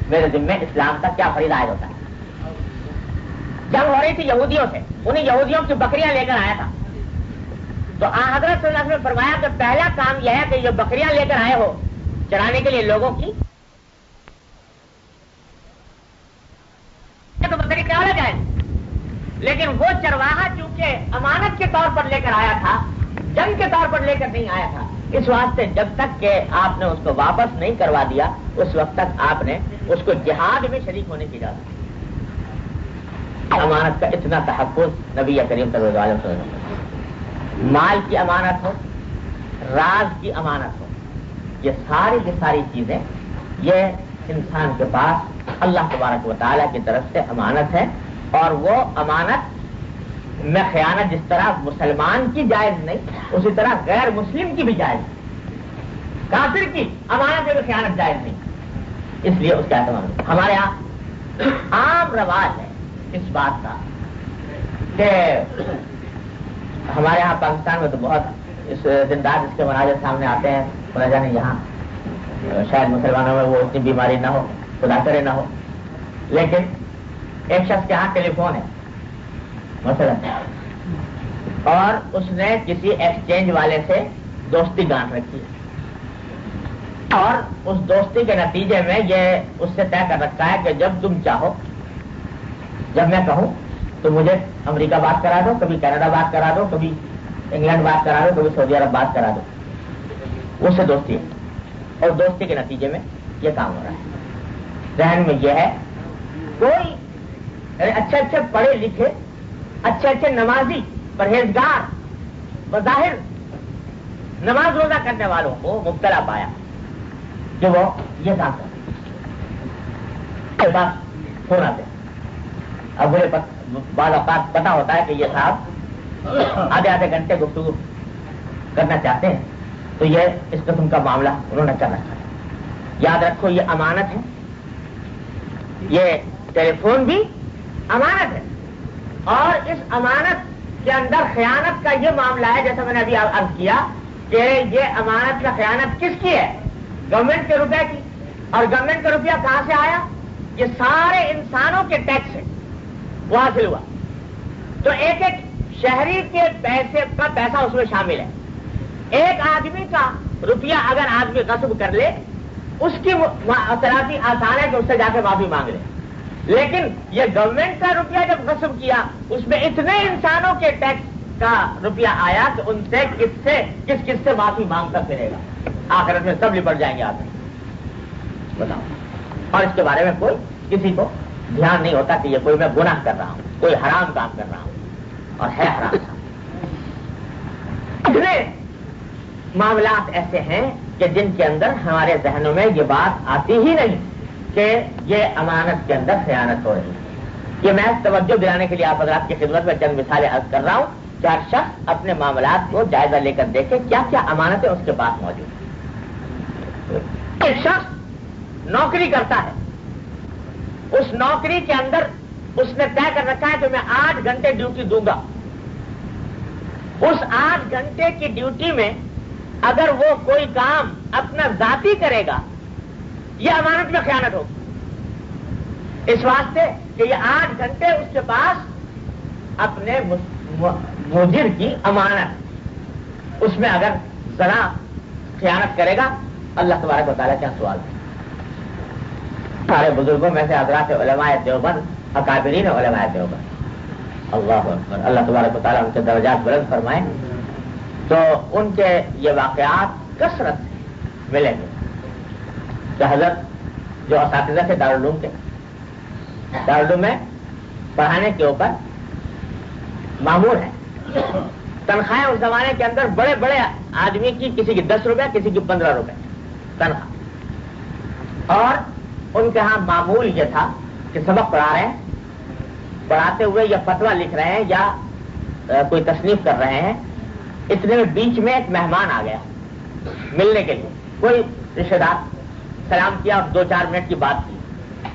میرے ذمہ اسلام کا کیا فرض عائد ہوتا ہے. جنگ ہو رہی تھی یہودیوں سے, انہیں یہودیوں کی بکریاں لے کر آیا تھا. تو حضرت صلی اللہ علیہ وسلم نے فرمایا کہ پہلا کام یہ ہے کہ یہ بکریاں لے کر آئے ہو چرانے کے لیے لوگوں کی, لیکن وہ چرواہا چونکہ امانت کے طور پر لے کر آیا تھا، جنگ کے طور پر لے کر نہیں آیا تھا، اس واسطے جب تک کہ آپ نے اس کو واپس نہیں کروا دیا اس وقت تک آپ نے اس کو جہاد میں شریک ہونے کی اجازت دی۔ امانت کا اتنا تحفظ نبی کریم صلی اللہ علیہ وسلم، مال کی امانت ہو، راز کی امانت ہو، یہ ساری کی ساری چیزیں یہ انسان کے پاس اللہ تبارک و تعالیٰ کی طرف سے امانت ہے، اور وہ امانت میں خیانت جس طرح مسلمان کی جائز نہیں اسی طرح غیر مسلم کی بھی جائز نہیں، کافر کی امانت میں بھی خیانت جائز نہیں، اس لیے اس کا اہتمام۔ ہمارے یہاں عام رواج ہے اس بات کا کہ ہمارے یہاں پاکستان میں تو بہت اس دن رات اس کے مناظر سامنے آتے ہیں، خدا جانے یہاں شاید مسلمانوں میں وہ اتنی بیماری نہ ہو، خدا کرے نہ ہو، لیکن ایک شخص کے ہاں ٹیلی فون ہے مثلا، اور اس نے کسی ایکسچینج والے سے دوستی گانٹ رکھی ہے، اور اس دوستی کے نتیجے میں یہ اس سے طے کر رکھا ہے کہ جب تم چاہو، جب میں کہوں تو مجھے امریکہ بات کرا دو، کبھی کینیڈا بات کرا دو، کبھی انگلینڈ بات کرا دو، کبھی سعودی عرب بات کرا دو، اس سے دوستی ہے، اور دوستی کے نتیجے میں یہ کام ہو رہا ہے۔ ذہن میں یہ ہے کوئی اچھے اچھے پڑھے لکھے اچھے اچھے نمازی پرہیزگار بظاہر نماز روزہ کرنے والوں کو مبتلا پایا کہ وہ یہ کام کرتے بات ہونا دے۔ اب مجھے بعض اوقات پتا ہوتا ہے کہ یہ صاحب آدھے گھنٹے گفتگو کرنا چاہتے ہیں، تو یہ اس قسم کا معاملہ انہوں نے کر رکھا ہے۔ یاد رکھو یہ امانت ہے، یہ ٹیلی فون بھی امانت ہے، اور اس امانت کے اندر خیانت کا یہ معاملہ ہے، جیسا میں نے ابھی عرض کیا کہ یہ امانت کا خیانت کس کی ہے؟ گورنمنٹ کے روپے کی، اور گورنمنٹ کا روپیہ کہاں سے آیا؟ یہ سارے انسانوں کے ٹیکس سے وہ حاصل ہوا، تو ایک ایک شہری کے پیسے کا پیسہ اس میں شامل ہے۔ ایک آدمی کا روپیہ اگر آدمی غصب کر لے اس کی تلافی آسان ہے کہ اس سے جا کے معافی مانگ لے، لیکن یہ گورنمنٹ کا روپیہ جب غصب کیا اس میں اتنے انسانوں کے ٹیکس کا روپیہ آیا کہ ان سے کس سے معافی مانگتا پھرے گا؟ آخرت میں سب لپٹ جائیں گے آدمی، بتاؤ۔ اور اس کے بارے میں کوئی کسی کو دھیان نہیں ہوتا کہ یہ کوئی میں گناہ کر رہا ہوں، کوئی حرام کام کر رہا ہوں، اور ہے حرام کام۔ اتنے معاملات ایسے ہیں کہ جن کے اندر ہمارے ذہنوں میں یہ بات آتی ہی نہیں کہ یہ امانت کے اندر خیانت ہو رہی ہے۔ یہ میں توجہ دلانے کے لیے آپ حضرات کی خدمت میں چند مثالیں عرض کر رہا ہوں کہ ہر شخص اپنے معاملات کو جائزہ لے کر دیکھے کیا کیا امانتیں اس کے پاس موجود ہیں۔ ایک شخص نوکری کرتا ہے، اس نوکری کے اندر اس نے طے کر رکھا ہے کہ میں 8 گھنٹے ڈیوٹی دوں گا۔ اس 8 گھنٹے کی ڈیوٹی میں اگر وہ کوئی کام اپنا ذاتی کرے گا یہ امانت میں خیانت ہوگی، اس واسطے کہ یہ 8 گھنٹے اس کے پاس اپنے مجر کی امانت، اس میں اگر ذرا خیانت کرے گا اللہ تبارک و تعالیٰ کیا سوال ہے۔ سارے بزرگوں میں سے حضرات علماء دیوبند، اکابرین علماء دیوبند، اللہ اکبر، اللہ تبارک و تعالیٰ ان کے درجات بلند فرمائے، تو ان کے یہ واقعات کثرت ملیں گے کہ حضرت جو اساتذہ تھے دارالعلوم کے، دارالعلوم میں پڑھانے کے اوپر معمول ہے، تنخواہیں اس زمانے کے اندر بڑے بڑے آدمی کی کسی کی 10 روپے کسی کی 15 روپے تنخواہ، اور ان کے ہاں معمول یہ تھا کہ سبق پڑھا رہے ہیں، پڑھاتے ہوئے یا فتویٰ لکھ رہے ہیں یا کوئی تصنیف کر رہے ہیں، اتنے میں بیچ میں ایک مہمان آ گیا ملنے کے لیے، کوئی رشتہ دار، سلام کیا اور 2-4 منٹ کی بات کی۔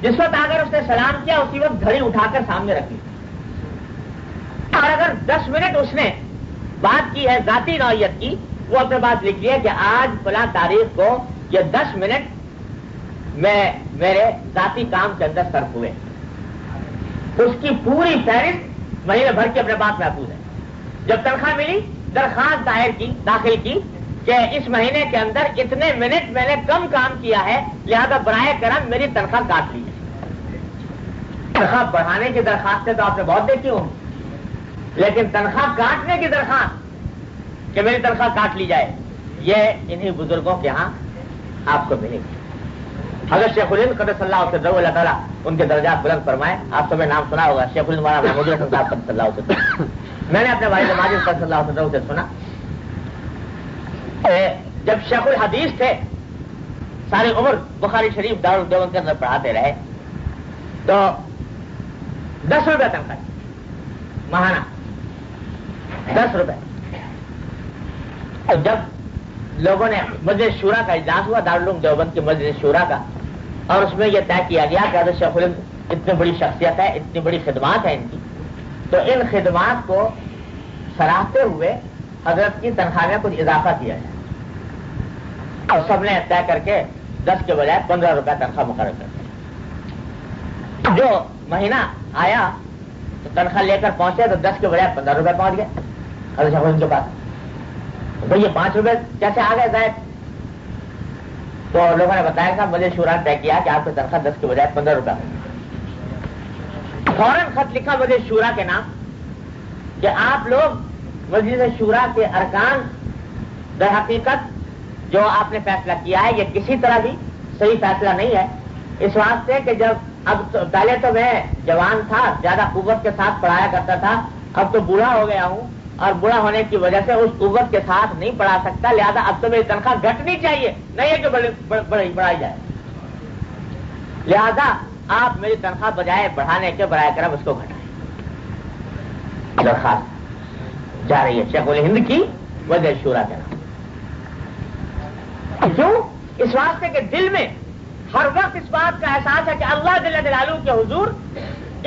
جس وقت اگر اس نے سلام کیا اسی وقت گھڑی اٹھا کر سامنے رکھی، اور اگر 10 منٹ اس نے بات کی ہے ذاتی نوعیت کی، وہ اپنے پاس لکھ لیا کہ آج فلاں تاریخ کو یہ 10 منٹ میں میرے ذاتی کام کے اندر صرف ہوئے۔ اس کی پوری فہرست مہینے بھر کے اپنے پاس محفوظ ہے۔ جب تنخواہ ملی درخواست داخل کی کہ اس مہینے کے اندر اتنے منٹ میں نے کم کام کیا ہے، لہذا برائے کرم میری تنخواہ کاٹ لیجیے۔ تنخواہ بڑھانے کی درخواستیں تو آپ نے بہت دیکھی ہوں، لیکن تنخواہ کاٹنے کی درخواست کہ میری تنخواہ کاٹ لی جائے، یہ انہی بزرگوں کے ہاں آپ کو ملے گی۔ حضرت شیخ الہند قدس اللہ سرہ اللہ تعالیٰ ان کے درجات بلند فرمائے، آپ سب نے نام سنا ہوگا شیخ الہند مولانا محمود الحسن صاحب قدس اللہ سرہ۔ میں نے اپنے والد ماجد قدس اللہ سرہ سے سنا، جب شیخ الحدیث تھے ساری عمر بخاری شریف دارالدیوبند کے اندر پڑھاتے رہے تو 10 روپے تنخواہ ماہانہ، 10 روپے۔ اور جب لوگوں نے مجلس شورا کا اجلاس ہوا دارالعلوم دیوبند کی مجلس شورا کا، اور اس میں یہ طے کیا گیا کہ حضرت شیخ الہند اتنی بڑی شخصیت ہے، اتنی بڑی خدمات ہے ان کی، تو ان خدمات کو سراہتے ہوئے حضرت کی تنخواہ میں کچھ اضافہ کیا جائے، اور سب نے طے کر کے 10 کے بجائے 15 روپے تنخواہ مقرر کر دی۔ جو مہینہ آیا تو تنخواہ لے کر پہنچے تو 10 کے بجائے 15 روپے پہنچ گئے حضرت شیخ الہند کے پاس۔ بھئی یہ 5 روپے کیسے آ گئے زائد؟ تو لوگوں نے بتایا کہ مجھے شورا نے طے کیا کہ آپ کی تنخواہ 10 کے بجائے 15 روپے ہوگی۔ فوراً خط لکھا مجھے شورا کے نام کہ آپ لوگ مجلس شورا کے ارکان در حقیقت جو آپ نے فیصلہ کیا ہے یہ کسی طرح بھی صحیح فیصلہ نہیں ہے، اس واسطے کہ جب پہلے تو میں جوان تھا، زیادہ قوت کے ساتھ پڑھایا کرتا تھا، اب تو بوڑھا ہو گیا ہوں اور بوڑھا ہونے کی وجہ سے اس قوت کے ساتھ نہیں پڑھا سکتا، لہذا اب تو میری تنخواہ گھٹنی چاہیے، نہیں ہے کہ بڑھائی جائے، لہذا آپ میری تنخواہ بجائے بڑھانے کے برائے کرم اس کو گھٹائیں۔ درخواست جا رہی ہے شیخ الہند کی مجلس شورا کے نام۔ کیوں؟ اس واسطے کہ دل میں ہر وقت اس بات کا احساس ہے کہ اللہ جل جلالہ کے حضور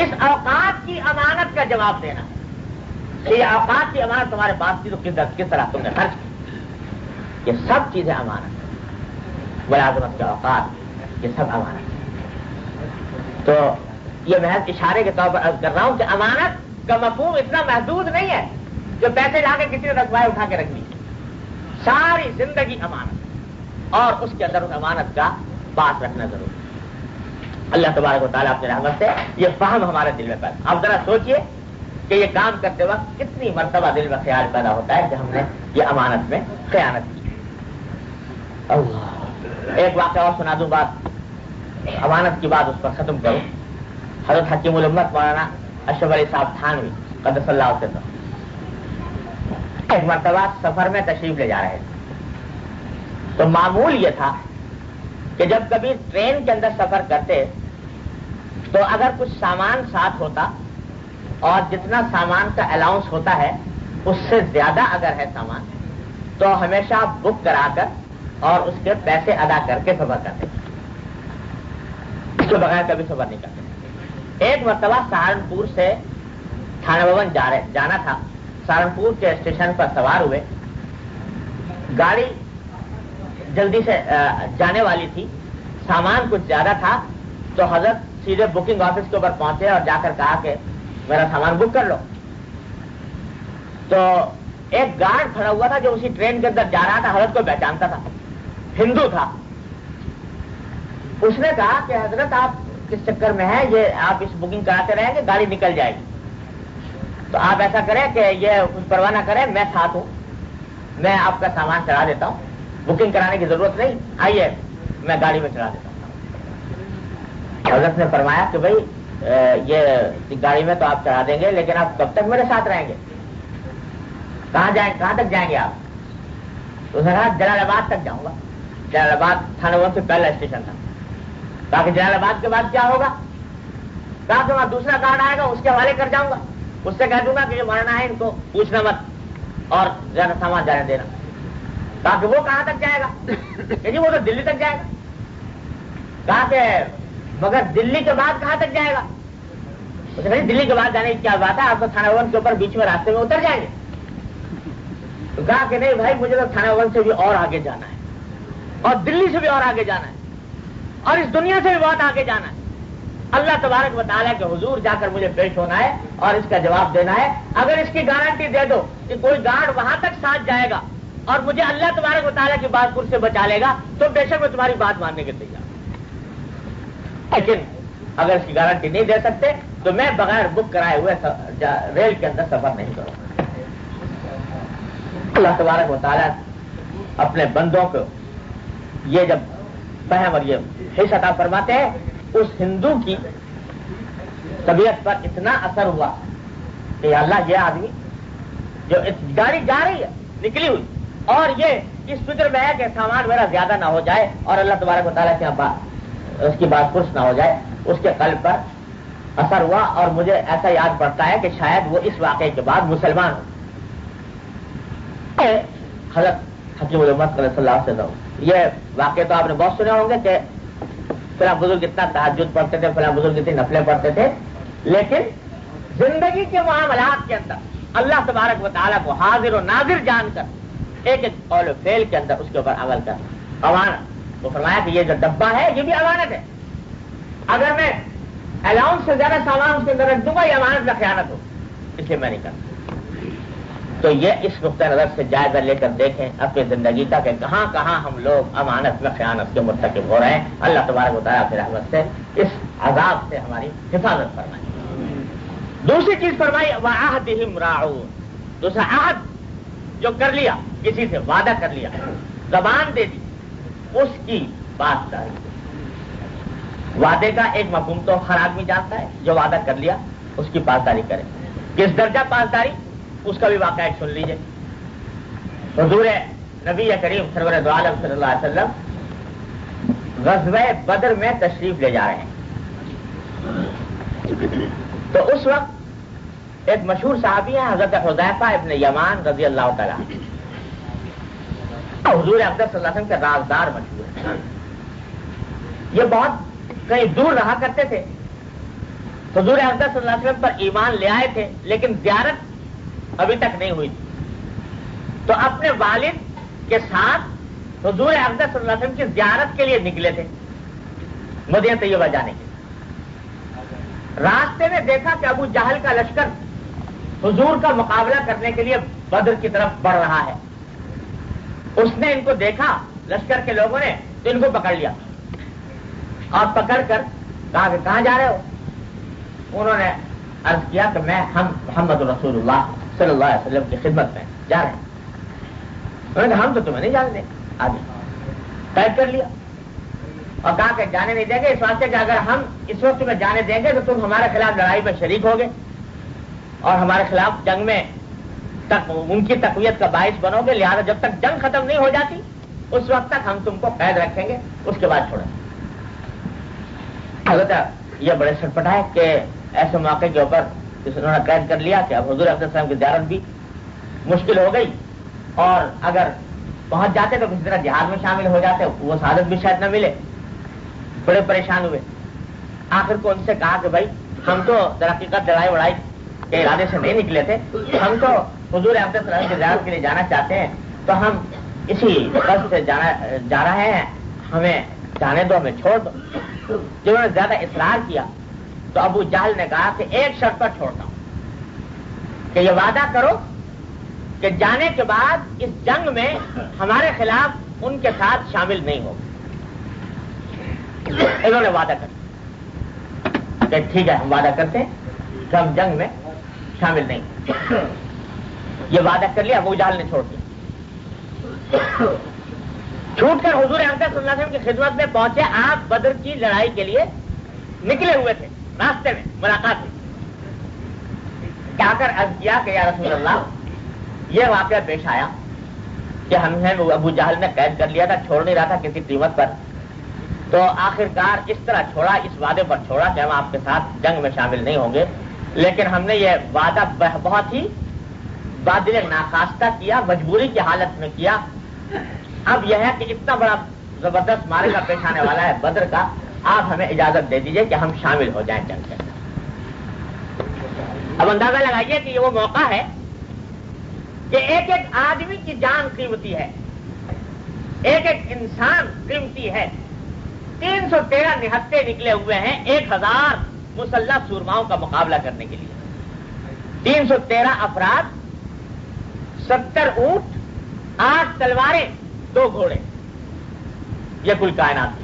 اس اوقات کی امانت کا جواب دینا، یہ اوقات کی امانت تمہارے پاس تھی تو کس طرح تم نے خرچ کی، یہ سب چیزیں امانت، ملازمت کے اوقات یہ سب امانت۔ تو یہ محض اشارے کے طور پر عرض کر رہا ہوں کہ امانت کا مفہوم اتنا محدود نہیں ہے جو پیسے لا کے کسی نے رکھوائے اٹھا کے رکھ لی، ساری زندگی امانت، اور اس کے اندر اس امانت کا پاس رکھنا ضروری ہے۔ اللہ تبارک و تعالیٰ اپنی رحمت سے یہ فہم ہمارے دل میں پیدا، اب ذرا سوچئے کہ یہ کام کرتے وقت کتنی مرتبہ دل میں خیال پیدا ہوتا ہے کہ ہم نے یہ امانت میں خیانت کی۔ اللہ، ایک واقعہ اور سنا دوں، بات امانت کی بات اس پر ختم کروں۔ حضرت حکیم الامت مولانا اشرف علی صاحب تھانوی قدس اللہ سرہ ایک مرتبہ سفر میں تشریف لے جا رہے تھے، تو معمول یہ تھا کہ جب کبھی ٹرین کے اندر سفر کرتے تو اگر کچھ سامان ساتھ ہوتا اور جتنا سامان کا الاؤنس ہوتا ہے اس سے زیادہ اگر ہے سامان تو ہمیشہ بک کرا کر اور اس کے پیسے ادا کر کے سفر کرتے، اس کے بغیر کبھی سفر نہیں کرتے۔ ایک مرتبہ سہارنپور سے تھانہ بھون جانا تھا، سہارنپور کے اسٹیشن پر سوار ہوئے، گاڑی جلدی سے جانے والی تھی، سامان کچھ زیادہ تھا، تو حضرت سیدھے بکنگ آفس کے اوپر پہنچے اور جا کر کہا کہ میرا سامان بک کر لو۔ تو ایک گارڈ کھڑا ہوا تھا جو اسی ٹرین کے اندر جا رہا تھا، حضرت کو پہچانتا تھا، ہندو تھا۔ اس نے کہا کہ حضرت آپ کس چکر میں ہیں، یہ آپ اس بکنگ کراتے رہیں گے گاڑی نکل جائے گی، تو آپ ایسا کریں کہ یہ کچھ پرواہ نہ کریں، میں ساتھ ہوں، میں آپ کا سامان چڑھا دیتا ہوں، بکنگ کرانے کی ضرورت نہیں، آئیے میں گاڑی میں چڑھا دیتا ہوں۔ حضرت نے فرمایا کہ بھائی یہ گاڑی میں تو آپ چڑھا دیں گے لیکن آپ کب تک میرے ساتھ رہیں گے، کہاں تک جائیں گے آپ؟ تو اس نے کہا جلال آباد تک جاؤں گا۔ جلال آباد تھانہ بھون سے پہلا اسٹیشن تھا۔ کہا کہ جلال آباد کے بعد کیا ہوگا؟ کہا کہ وہاں دوسرا گارڈ آئے گا، اس کے حوالے کر جاؤں گا، اس سے کہہ دوں گا کہ یہ مرنا ہے، ان کو پوچھنا مت اور زیادہ سامان جانے دینا۔ کہا کہ وہ کہاں تک جائے گا؟ کہ جی وہ تو دلی تک جائے گا۔ کہا کہ مگر دلی کے بعد کہاں تک جائے گا؟ دلی کے بعد جانے کی کیا بات ہے، آپ تو تھانہ بھون کے اوپر بیچ میں راستے میں اتر جائیں گے۔ تو کہا کہ نہیں بھائی، مجھے تو تھانہ بھون سے بھی اور آگے جانا ہے، اور دلی سے بھی اور آگے جانا ہے، اور اس دنیا سے بھی بہت آگے جانا ہے۔ اللہ تبارک و تعالیٰ کے حضور جا کر مجھے پیش ہونا ہے اور اس کا جواب دینا ہے۔ اگر اس کی گارنٹی دے دو کہ کوئی گارڈ وہاں تک ساتھ جائے گا اور مجھے اللہ تبارک و تعالیٰ کی بات سے بچا لے گا تو بے شک میں تمہاری بات ماننے کے تیار۔ لیکن اگر اس کی گارنٹی نہیں دے سکتے تو میں بغیر بک کرائے ہوئے ریل کے اندر سفر نہیں کروں گا۔ اللہ تبارک و تعالیٰ اپنے بندوں کو یہ جب فہم اور یہ حس عطا فرماتے ہیں، اس ہندو کی طبیعت پر اتنا اثر ہوا کہ اللہ یہ آدمی جو گاڑی جا رہی ہے نکلی ہوئی اور یہ اس فکر میں ہے کہ سامان میرا زیادہ نہ ہو جائے اور اللہ تبارک و تعالیٰ کے اس کی بات پرس نہ ہو جائے، اس کے قلب پر اثر ہوا اور مجھے ایسا یاد پڑتا ہے کہ شاید وہ اس واقعے کے بعد مسلمان ہو۔ حضرت حکیم الامت صلی اللہ علیہ وسلم یہ واقعے تو آپ نے بہت سنے ہوں گے کہ فلاں بزرگ اتنا تہجد پڑھتے تھے، فلاں بزرگ اتنی نفلیں پڑھتے تھے، لیکن زندگی کے معاملات کے اندر اللہ تبارک و تعالیٰ کو حاضر و ناظر جان کر ایک ایک قول و فعل کے اندر اس کے اوپر عمل کر امانت وہ فرمایا کہ یہ جو ڈبہ ہے یہ بھی امانت ہے، اگر میں الاؤنس سے زیادہ سامان اس کے اندر رکھ دوں گا یہ امانت میں خیانت ہو، اس لیے میں نہیں کرتا۔ تو یہ اس نقطۂ نظر سے جائزہ لے کر دیکھیں اپنی زندگی کا کہ کہاں کہاں ہم لوگ امانت میں خیانت کے مرتکب ہو رہے ہیں۔ اللہ تبارک و تعالیٰ کی رحمت سے اس عذاب سے ہماری حفاظت فرمائے۔ دوسری چیز فرمائی وعہدہم راعون، دوسرا عہد جو کر لیا، کسی سے وعدہ کر لیا، زبان دے دی، اس کی پاسداری۔ وعدے کا ایک مفہوم تو ہر آدمی جانتا ہے، جو وعدہ کر لیا اس کی پاسداری کرے۔ کس درجہ پاسداری، اس کا بھی واقعہ ایک سن لیجئے۔ حضور نبی کریم سرور دو عالم صلی اللہ علیہ وسلم غزوہ بدر میں تشریف لے جا رہے ہیں، تو اس وقت ایک مشہور صحابی ہیں حضرت حذیفہ ابن یمان رضی اللہ تعالیٰ، حضور اقدس صلی اللہ علیہ وسلم کے رازدار مشہور ہیں۔ یہ بہت کہیں دور رہا کرتے تھے، حضور اقدس صلی اللہ علیہ وسلم پر ایمان لے آئے تھے لیکن زیارت ابھی تک نہیں ہوئی تھی، تو اپنے والد کے ساتھ حضور اقدس صلی اللہ علیہ وسلم کی زیارت کے لیے نکلے تھے مدینہ طیبہ جانے کے۔ راستے میں دیکھا کہ ابو جہل کا لشکر حضور کا مقابلہ کرنے کے لیے بدر کی طرف بڑھ رہا ہے۔ اس نے ان کو دیکھا لشکر کے لوگوں نے تو ان کو پکڑ لیا اور پکڑ کر کہا کہ کہاں جا رہے ہو؟ انہوں نے عرض کیا کہ ہم محمد رسول اللہ صلی اللہ علیہ وسلم کی خدمت میں جا رہے ہیں۔ انہوں نے کہا ہم تو تمہیں نہیں جانتے، آگے قید کر لیا اور کہا کہ جانے نہیں دیں گے، اس واسطے کہ اگر ہم اس وقت میں جانے دیں گے تو تم ہمارے خلاف لڑائی میں شریک ہوگے اور ہمارے خلاف جنگ میں ان کی تقویت کا باعث بنو گے، لہذا جب تک جنگ ختم نہیں ہو جاتی اس وقت تک ہم تم کو قید رکھیں گے، اس کے بعد چھوڑیں گے۔ البتہ یہ بڑے سٹپٹائے کہ ایسے موقع کے اوپر انہوں نے قید کر لیا کہ اب حضور علیہ السلام کی زیارت بھی مشکل ہو گئی اور اگر پہنچ جاتے تو کسی طرح جہاد میں شامل ہو جاتے، وہ سعادت بھی شاید نہ ملے۔ بڑے پریشان ہوئے، آخر کو ان سے کہا کہ بھائی ہم تو در حقیقت لڑائی وڑائی کے ارادے سے نہیں نکلے تھے، ہم تو حضور اقدس صلی اللہ علیہ وسلم کی زیارت کے لیے جانا چاہتے ہیں، تو ہم اسی قصد سے جا رہے ہیں، ہمیں جانے دو، ہمیں چھوڑ دو۔ جب انہوں نے زیادہ اصرار کیا تو ابو جہل نے کہا کہ ایک شرط پر چھوڑتا ہوں کہ یہ وعدہ کرو کہ جانے کے بعد اس جنگ میں ہمارے خلاف ان کے ساتھ شامل نہیں ہوگا۔ انہوں نے وعدہ کر کہ ٹھیک ہے ہم وعدہ کرتے ہیں کہ ہم جنگ میں شامل نہیں۔ یہ وعدہ کر لیا، ابو جہل نے چھوڑ دیا، چھوٹ کر حضور اقدس صلی اللہ علیہ وسلم کی خدمت میں پہنچے۔ آپ بدر کی لڑائی کے لیے نکلے ہوئے تھے، راستے میں ملاقات ہوئی، کیا کر عرض کیا کہ یا رسول اللہ یہ واقعہ پیش آیا کہ ہمیں ابو جہل نے قید کر لیا تھا، چھوڑ نہیں رہا تھا کسی قیمت پر، تو آخرکار اس طرح چھوڑا، اس وعدے پر چھوڑا کہ ہم آپ کے ساتھ جنگ میں شامل نہیں ہوں گے، لیکن ہم نے یہ وعدہ بہت ہی بادل ناخواستہ کیا، مجبوری کی حالت میں کیا۔ اب یہ ہے کہ اتنا بڑا زبردست معرکہ پیش آنے والا ہے بدر کا، آپ ہمیں اجازت دے دیجئے کہ ہم شامل ہو جائیں جنگ کے اندر۔ اب اندازہ لگائیے کہ یہ وہ موقع ہے کہ ایک ایک آدمی کی جان قیمتی ہے، ایک ایک انسان قیمتی ہے۔ 313 نہتے نکلے ہوئے ہیں 1000 مسلح سورماؤں کا مقابلہ کرنے کے لیے، 313 افراد، 70 اونٹ، 8 تلواریں، 2 گھوڑے، یہ کل کائنات ہے۔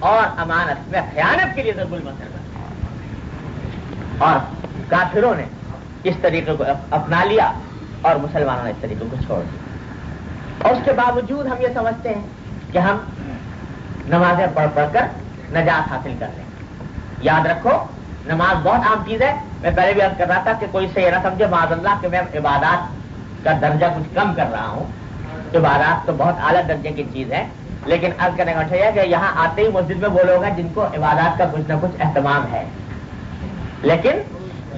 اور امانت میں خیانت کے لیے ضرب المثل بنا، اور کافروں نے اس طریقے کو اپنا لیا اور مسلمانوں نے اس طریقے کو چھوڑ دیا۔ اور اس کے باوجود ہم یہ سمجھتے ہیں کہ ہم نمازیں پڑھ پڑھ کر نجات حاصل کر لیں۔ یاد رکھو، نماز بہت عام چیز ہے۔ میں پہلے بھی عرض کر رہا تھا کہ کوئی سے یہ نہ سمجھے معاذ اللہ کہ میں عبادات کا درجہ کچھ کم کر رہا ہوں۔ عبادات تو بہت اعلیٰ درجے کی چیز ہے، لیکن عرض کرنے کا مطلب یہ ہے کہ یہاں آتے ہی مسجد میں وہ لوگ ہیں جن کو عبادات کا کچھ نہ کچھ اہتمام ہے، لیکن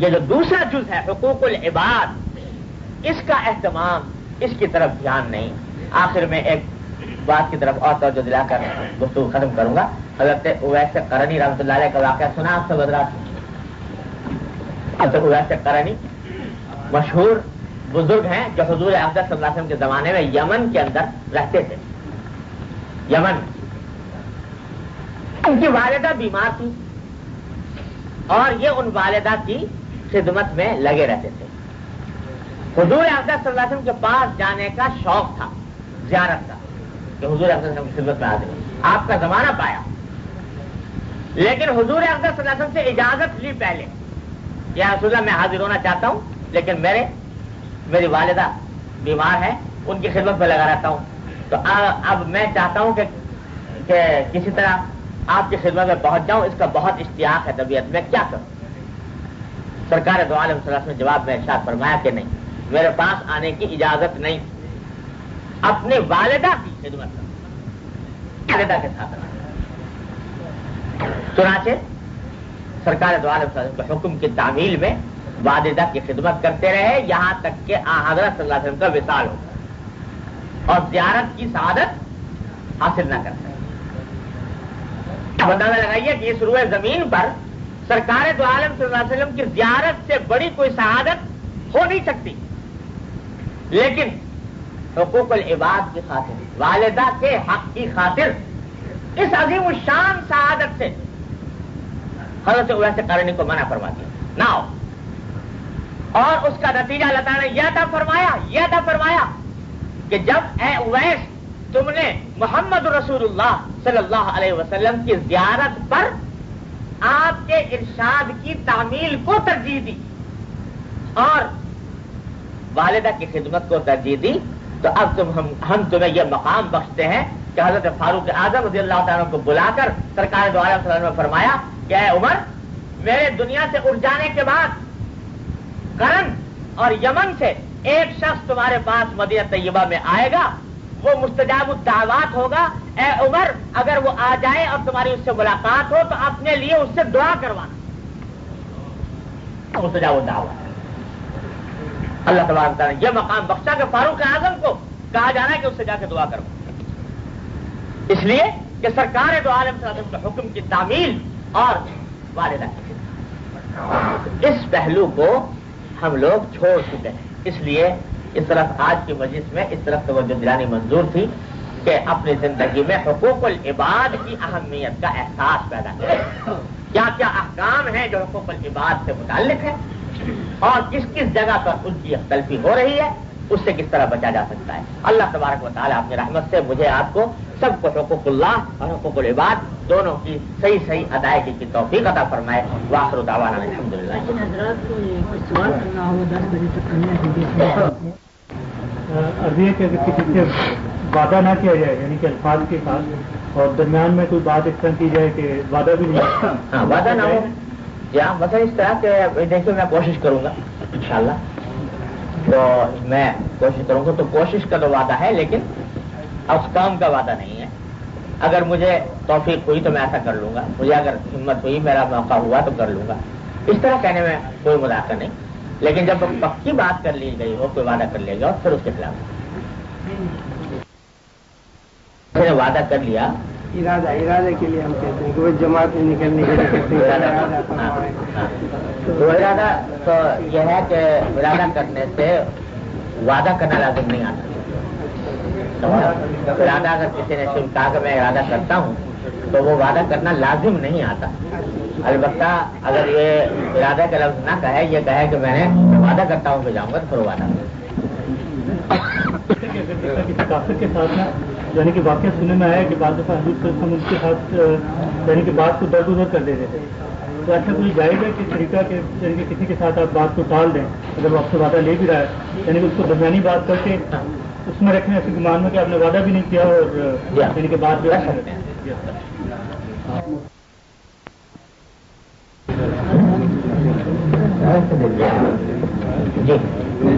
یہ جو دوسرا جز ہے حقوق العباد، اس کا اہتمام، اس کی طرف دھیان نہیں۔ آخر میں ایک بات کی طرف اور توجہ دلا کر گفتگو ختم کروں گا۔ حضرت اویس قرنی رحمۃ اللہ علیہ کا واقعہ سنا آپ سب حضرات؟ حضرت اویس قرنی مشہور بزرگ ہیں جو حضور اقدس صلی اللہ علیہ وسلم کے زمانے میں یمن کے اندر رہتے تھے۔ یمن، ان کی والدہ بیمار تھی اور یہ ان والدہ کی خدمت میں لگے رہتے تھے۔ حضور اقدس صلی اللہ علیہ وسلم کے پاس جانے کا شوق تھا، زیارت کا، کہ حضور اقدس صلی اللہ علیہ وسلم کی خدمت میں حاضر ہوں۔ آپ کا زمانہ پایا، لیکن حضور اقدس صلی اللہ علیہ وسلم سے اجازت لی پہلے، یا رسول اللہ میں حاضر ہونا چاہتا ہوں لیکن میری والدہ بیمار ہے، ان کی خدمت میں لگا رہتا ہوں، تو اب میں چاہتا ہوں کہ کسی طرح آپ کی خدمت میں پہنچ جاؤں، اس کا بہت اشتیاق ہے طبیعت میں، کیا کروں؟ سرکار دو عالم صلی اللہ علیہ وسلم نے جواب میں ارشاد فرمایا کہ نہیں، میرے پاس آنے کی اجازت نہیں، اپنے والدہ کی خدمت کرو، والدہ کے ساتھ رہنا۔ چنانچہ سرکار دو عالم صلی اللہ علیہ وسلم کے حکم کی تعمیل میں والدہ کی خدمت کرتے رہے، یہاں تک کہ حضرت صلی اللہ علیہ وسلم کا وصال ہو اور زیارت کی سعادت حاصل نہ کر سکے۔ اب اندازہ لگائیے کہ اس روئے زمین پر سرکار دو عالم صلی اللہ علیہ وسلم کی زیارت سے بڑی کوئی سعادت ہو نہیں سکتی، لیکن حقوق العباد کی خاطر، والدہ کے حق کی خاطر، اس عظیم الشان سعادت سے حضرت اویس قرنی کو منع فرما دیا نہ ہو۔ اور اس کا نتیجہ اللہ تعالیٰ نے یہ عطا فرمایا کہ جب اے اویس تم نے محمد رسول اللہ صلی اللہ علیہ وسلم کی زیارت پر آپ کے ارشاد کی تعمیل کو ترجیح دی اور والدہ کی خدمت کو ترجیح دی، تو اب ہم تمہیں یہ مقام بخشتے ہیں کہ حضرت فاروق اعظم رضی اللہ تعالیٰ کو بلا کر سرکار دو عالم صلی اللہ علیہ وسلم نے فرمایا کہ اے عمر، میرے دنیا سے اٹھ جانے کے بعد قرن اور یمن سے ایک شخص تمہارے پاس مدینہ طیبہ میں آئے گا، وہ مستجاب الدعوات ہوگا۔ اے عمر، اگر وہ آ جائے اور تمہاری اس سے ملاقات ہو تو اپنے لیے اس سے دعا کروانا۔ مستجاب الدعوات اللہ تبارک تعالیٰ نے یہ مقام بخشا کہ فاروق اعظم کو کہا جانا ہے کہ اس سے جا کے دعا کرو، اس لیے کہ سرکار دو عالم صلی اللہ علیہ وسلم کے حکم کی تعمیل اور والدہ کی خدمت، اس پہلو کو ہم لوگ چھوڑ چکے ہیں۔ اس لیے اس طرف آج کی مجلس میں اس طرف توجہ دلانی منظور تھی کہ اپنی زندگی میں حقوق العباد کی اہمیت کا احساس پیدا کریں، کیا کیا احکام ہیں جو حقوق العباد سے متعلق ہیں اور کس کس جگہ پر ان کی تلفی ہو رہی ہے، اس سے کس طرح بچا جا سکتا ہے۔ اللہ تبارک و تعالیٰ اپنی رحمت سے مجھے آپ کو سب کو حقوق اللہ اور حقوق العباد دونوں کی صحیح ادائیگی کی توفیق عطا فرمائے۔ وآخر دعوانا الحمدللہ۔ ابھی کہ کسی سے وعدہ نہ کیا جائے، یعنی کہ الفاظ کے ساتھ، اور درمیان میں کوئی بات اس طرح کی جائے کہ وعدہ بھی نہیں، ہاں وعدہ نہ ہو، یا مثلا اس طرح کہ دیکھیے میں کوشش کروں گا انشاءاللہ، تو میں کوشش کروں گا، تو کوشش کا تو وعدہ ہے لیکن احکام کا وعدہ نہیں ہے۔ اگر مجھے توفیق ہوئی تو میں ایسا کر لوں گا، مجھے اگر ہمت ہوئی، میرا موقع ہوا تو کر لوں گا، اس طرح کہنے میں کوئی مذاکرہ نہیں، لیکن جب پکی بات کر لی گئی ہو، کوئی وعدہ کر لیا گیا پھر اس کے خلاف وعدہ کر لیا، ارادہ کے لیے ہم کہتے ہیں کہ وہ جماعت میں نکلنے کے لیے تو ارادہ تو یہ ہے کہ ارادہ کرنے سے وعدہ کرنا لازم نہیں آتا۔ ارادہ اگر کسی نے صرف کہا کہ میں ارادہ کرتا ہوں تو وہ وعدہ کرنا لازم نہیں آتا، البتہ اگر یہ ارادہ کا لفظ نہ کہے، یہ کہے کہ میں نے وعدہ کرتا ہوں کہ جاؤں گا، تو پھر وعدہ اگر کسی کافر کے ساتھ نا یعنی کہ واقعہ سننے میں آیا کہ بعض دفعہ حضور صلی اللہ علیہ وسلم ان کے ساتھ یعنی کہ بات کو درگزر کر دیتے تھے، تو ایسا کوئی جائز ہے کہ طریقہ کہ یعنی کہ کسی کے ساتھ آپ بات کو ٹال دیں اگر وہ آپ سے وعدہ لے بھی رہا ہے، یعنی کہ اس کو درمیانی بات کر کے اس میں رکھنے ایسے گمان میں کہ آپ نے وعدہ بھی نہیں کیا اور یعنی کہ بات بھی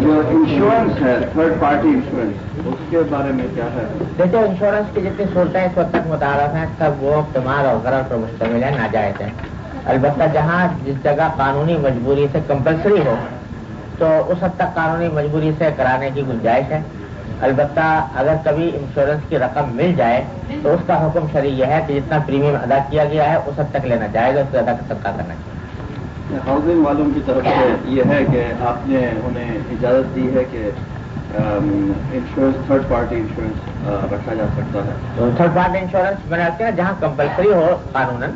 جو انشورنس ہے تھرڈ پارٹی انشورنس اس کے بارے میں کیا ہے؟ دیکھو انشورنس کی جتنی صورتیں اس وقت تک متعارف ہیں سب وہ قمار اور غرض پر مشتمل ہے، ناجائز ہے۔ البتہ جہاں جس جگہ قانونی مجبوری سے کمپلسری ہو تو اس حد تک قانونی مجبوری سے کرانے کی گنجائش ہے۔ البتہ اگر کبھی انشورنس کی رقم مل جائے تو اس کا حکم شرعی یہ ہے کہ جتنا پریمیم ادا کیا گیا ہے اس حد تک لینا جائے گا، اس سے زیادہ کا صدقہ کرنا چاہیے۔ ہاؤسنگ والوں کی طرف سے یہ ہے کہ آپ نے انہیں اجازت دی ہے کہ انشورنس تھرڈ پارٹی انشورنس رکھا جا سکتا ہے۔ تو تھرڈ پارٹی انشورنس میں رکھتے ہیں جہاں کمپلسری ہو قانوناً،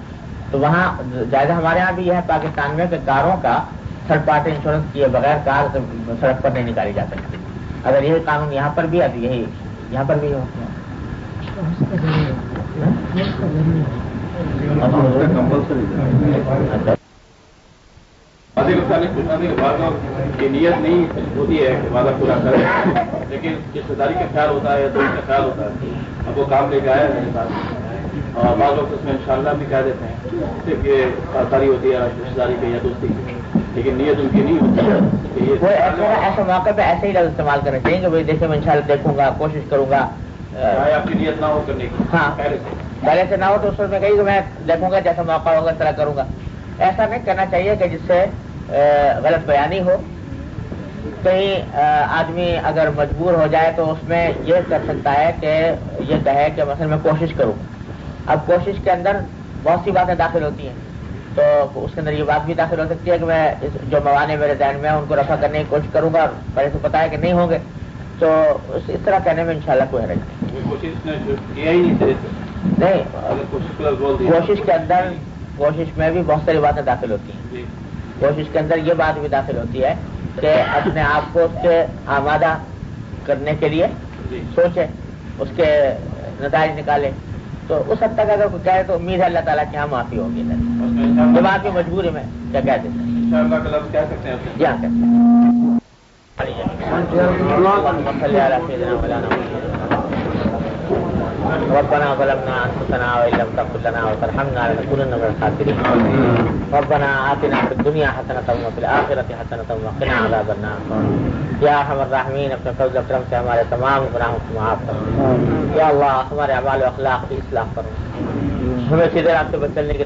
تو وہاں جائزہ ہمارے یہاں بھی یہ ہے پاکستان میں کہ کاروں کا تھرڈ پارٹی انشورنس کیے بغیر کار سڑک پر نہیں نکالی جا سکتی۔ اگر یہی قانون یہاں پر بھی ہے تو یہی یہاں پر بھی ہو۔ وعدے کو پوچھنا تھا کہ وعدہ کی نیت نہیں ہوتی ہے کہ وعدہ پورا کرے، لیکن رشتے داری کا خیال ہوتا ہے، دوست کا خیال ہوتا ہے۔ اب وہ کام لے کے آیا میرے ساتھ اور بعض وقت اس میں انشاءاللہ بھی کہہ دیتے ہیں صرف یہ خاطری ہوتی ہے رشتے داری کی یا دوستی کی، لیکن نیت ان کی نہیں ہوتی ہے۔ ایسے موقع پہ ایسے ہی لفظ استعمال کرنا چاہیے کہ بھائی دیکھیں میں انشاءاللہ دیکھوں گا، کوشش کروں گا۔ آپ کی نیت نہ ہو کرنے کی، ہاں پہلے سے نہ ہو تو اس میں کہیے کہ میں دیکھوں گا، جیسا موقع ہوگا اس طرح کروں گا۔ ایسا نہیں کرنا چاہیے کہ جس سے غلط بیانی ہو۔ کہیں آدمی اگر مجبور ہو جائے تو اس میں یہ کر سکتا ہے کہ یہ کہے کہ مثلا میں کوشش کروں۔ اب کوشش کے اندر بہت سی باتیں داخل ہوتی ہیں، تو اس کے اندر یہ بات بھی داخل ہو سکتی ہے کہ میں جو موانع میرے ذہن میں ان کو رفع کرنے کی کوشش کروں گا، پہلے سے پتا ہے کہ نہیں ہوں گے، تو اس طرح کہنے میں انشاءاللہ کوئی حرج نہیں۔ کوشش کے اندر کوشش میں بھی بہت ساری باتیں داخل ہوتی ہیں۔ کوشش کے اندر یہ بات بھی داخل ہوتی ہے کہ اپنے آپ کو اس کے آمادہ کرنے کے لیے سوچے، اس کے نتائج نکالے، تو اس حد تک اگر کوئی کہے تو امید ہے اللہ تعالیٰ کی یہاں معافی ہوگی۔ جب آپ کی مجبوری میں کیا کہتے ہیں جی ہاں کہتے ربنا ظلمنا انفسنا وان لم تغفر لنا وترحمنا لنكونن من الخاسرين ربنا آتنا في الدنيا حسنة وفي الآخرة حسنة وقنا عذاب النار یا ارحم الراحمین اپنے فضل و کرم سے ہمارے تمام گناہوں کو معاف کرو۔ یا اللہ ہمارے اعمال و اخلاق کی اصلاح کرو، ہمیں سیدھے راستے پر چلنے کے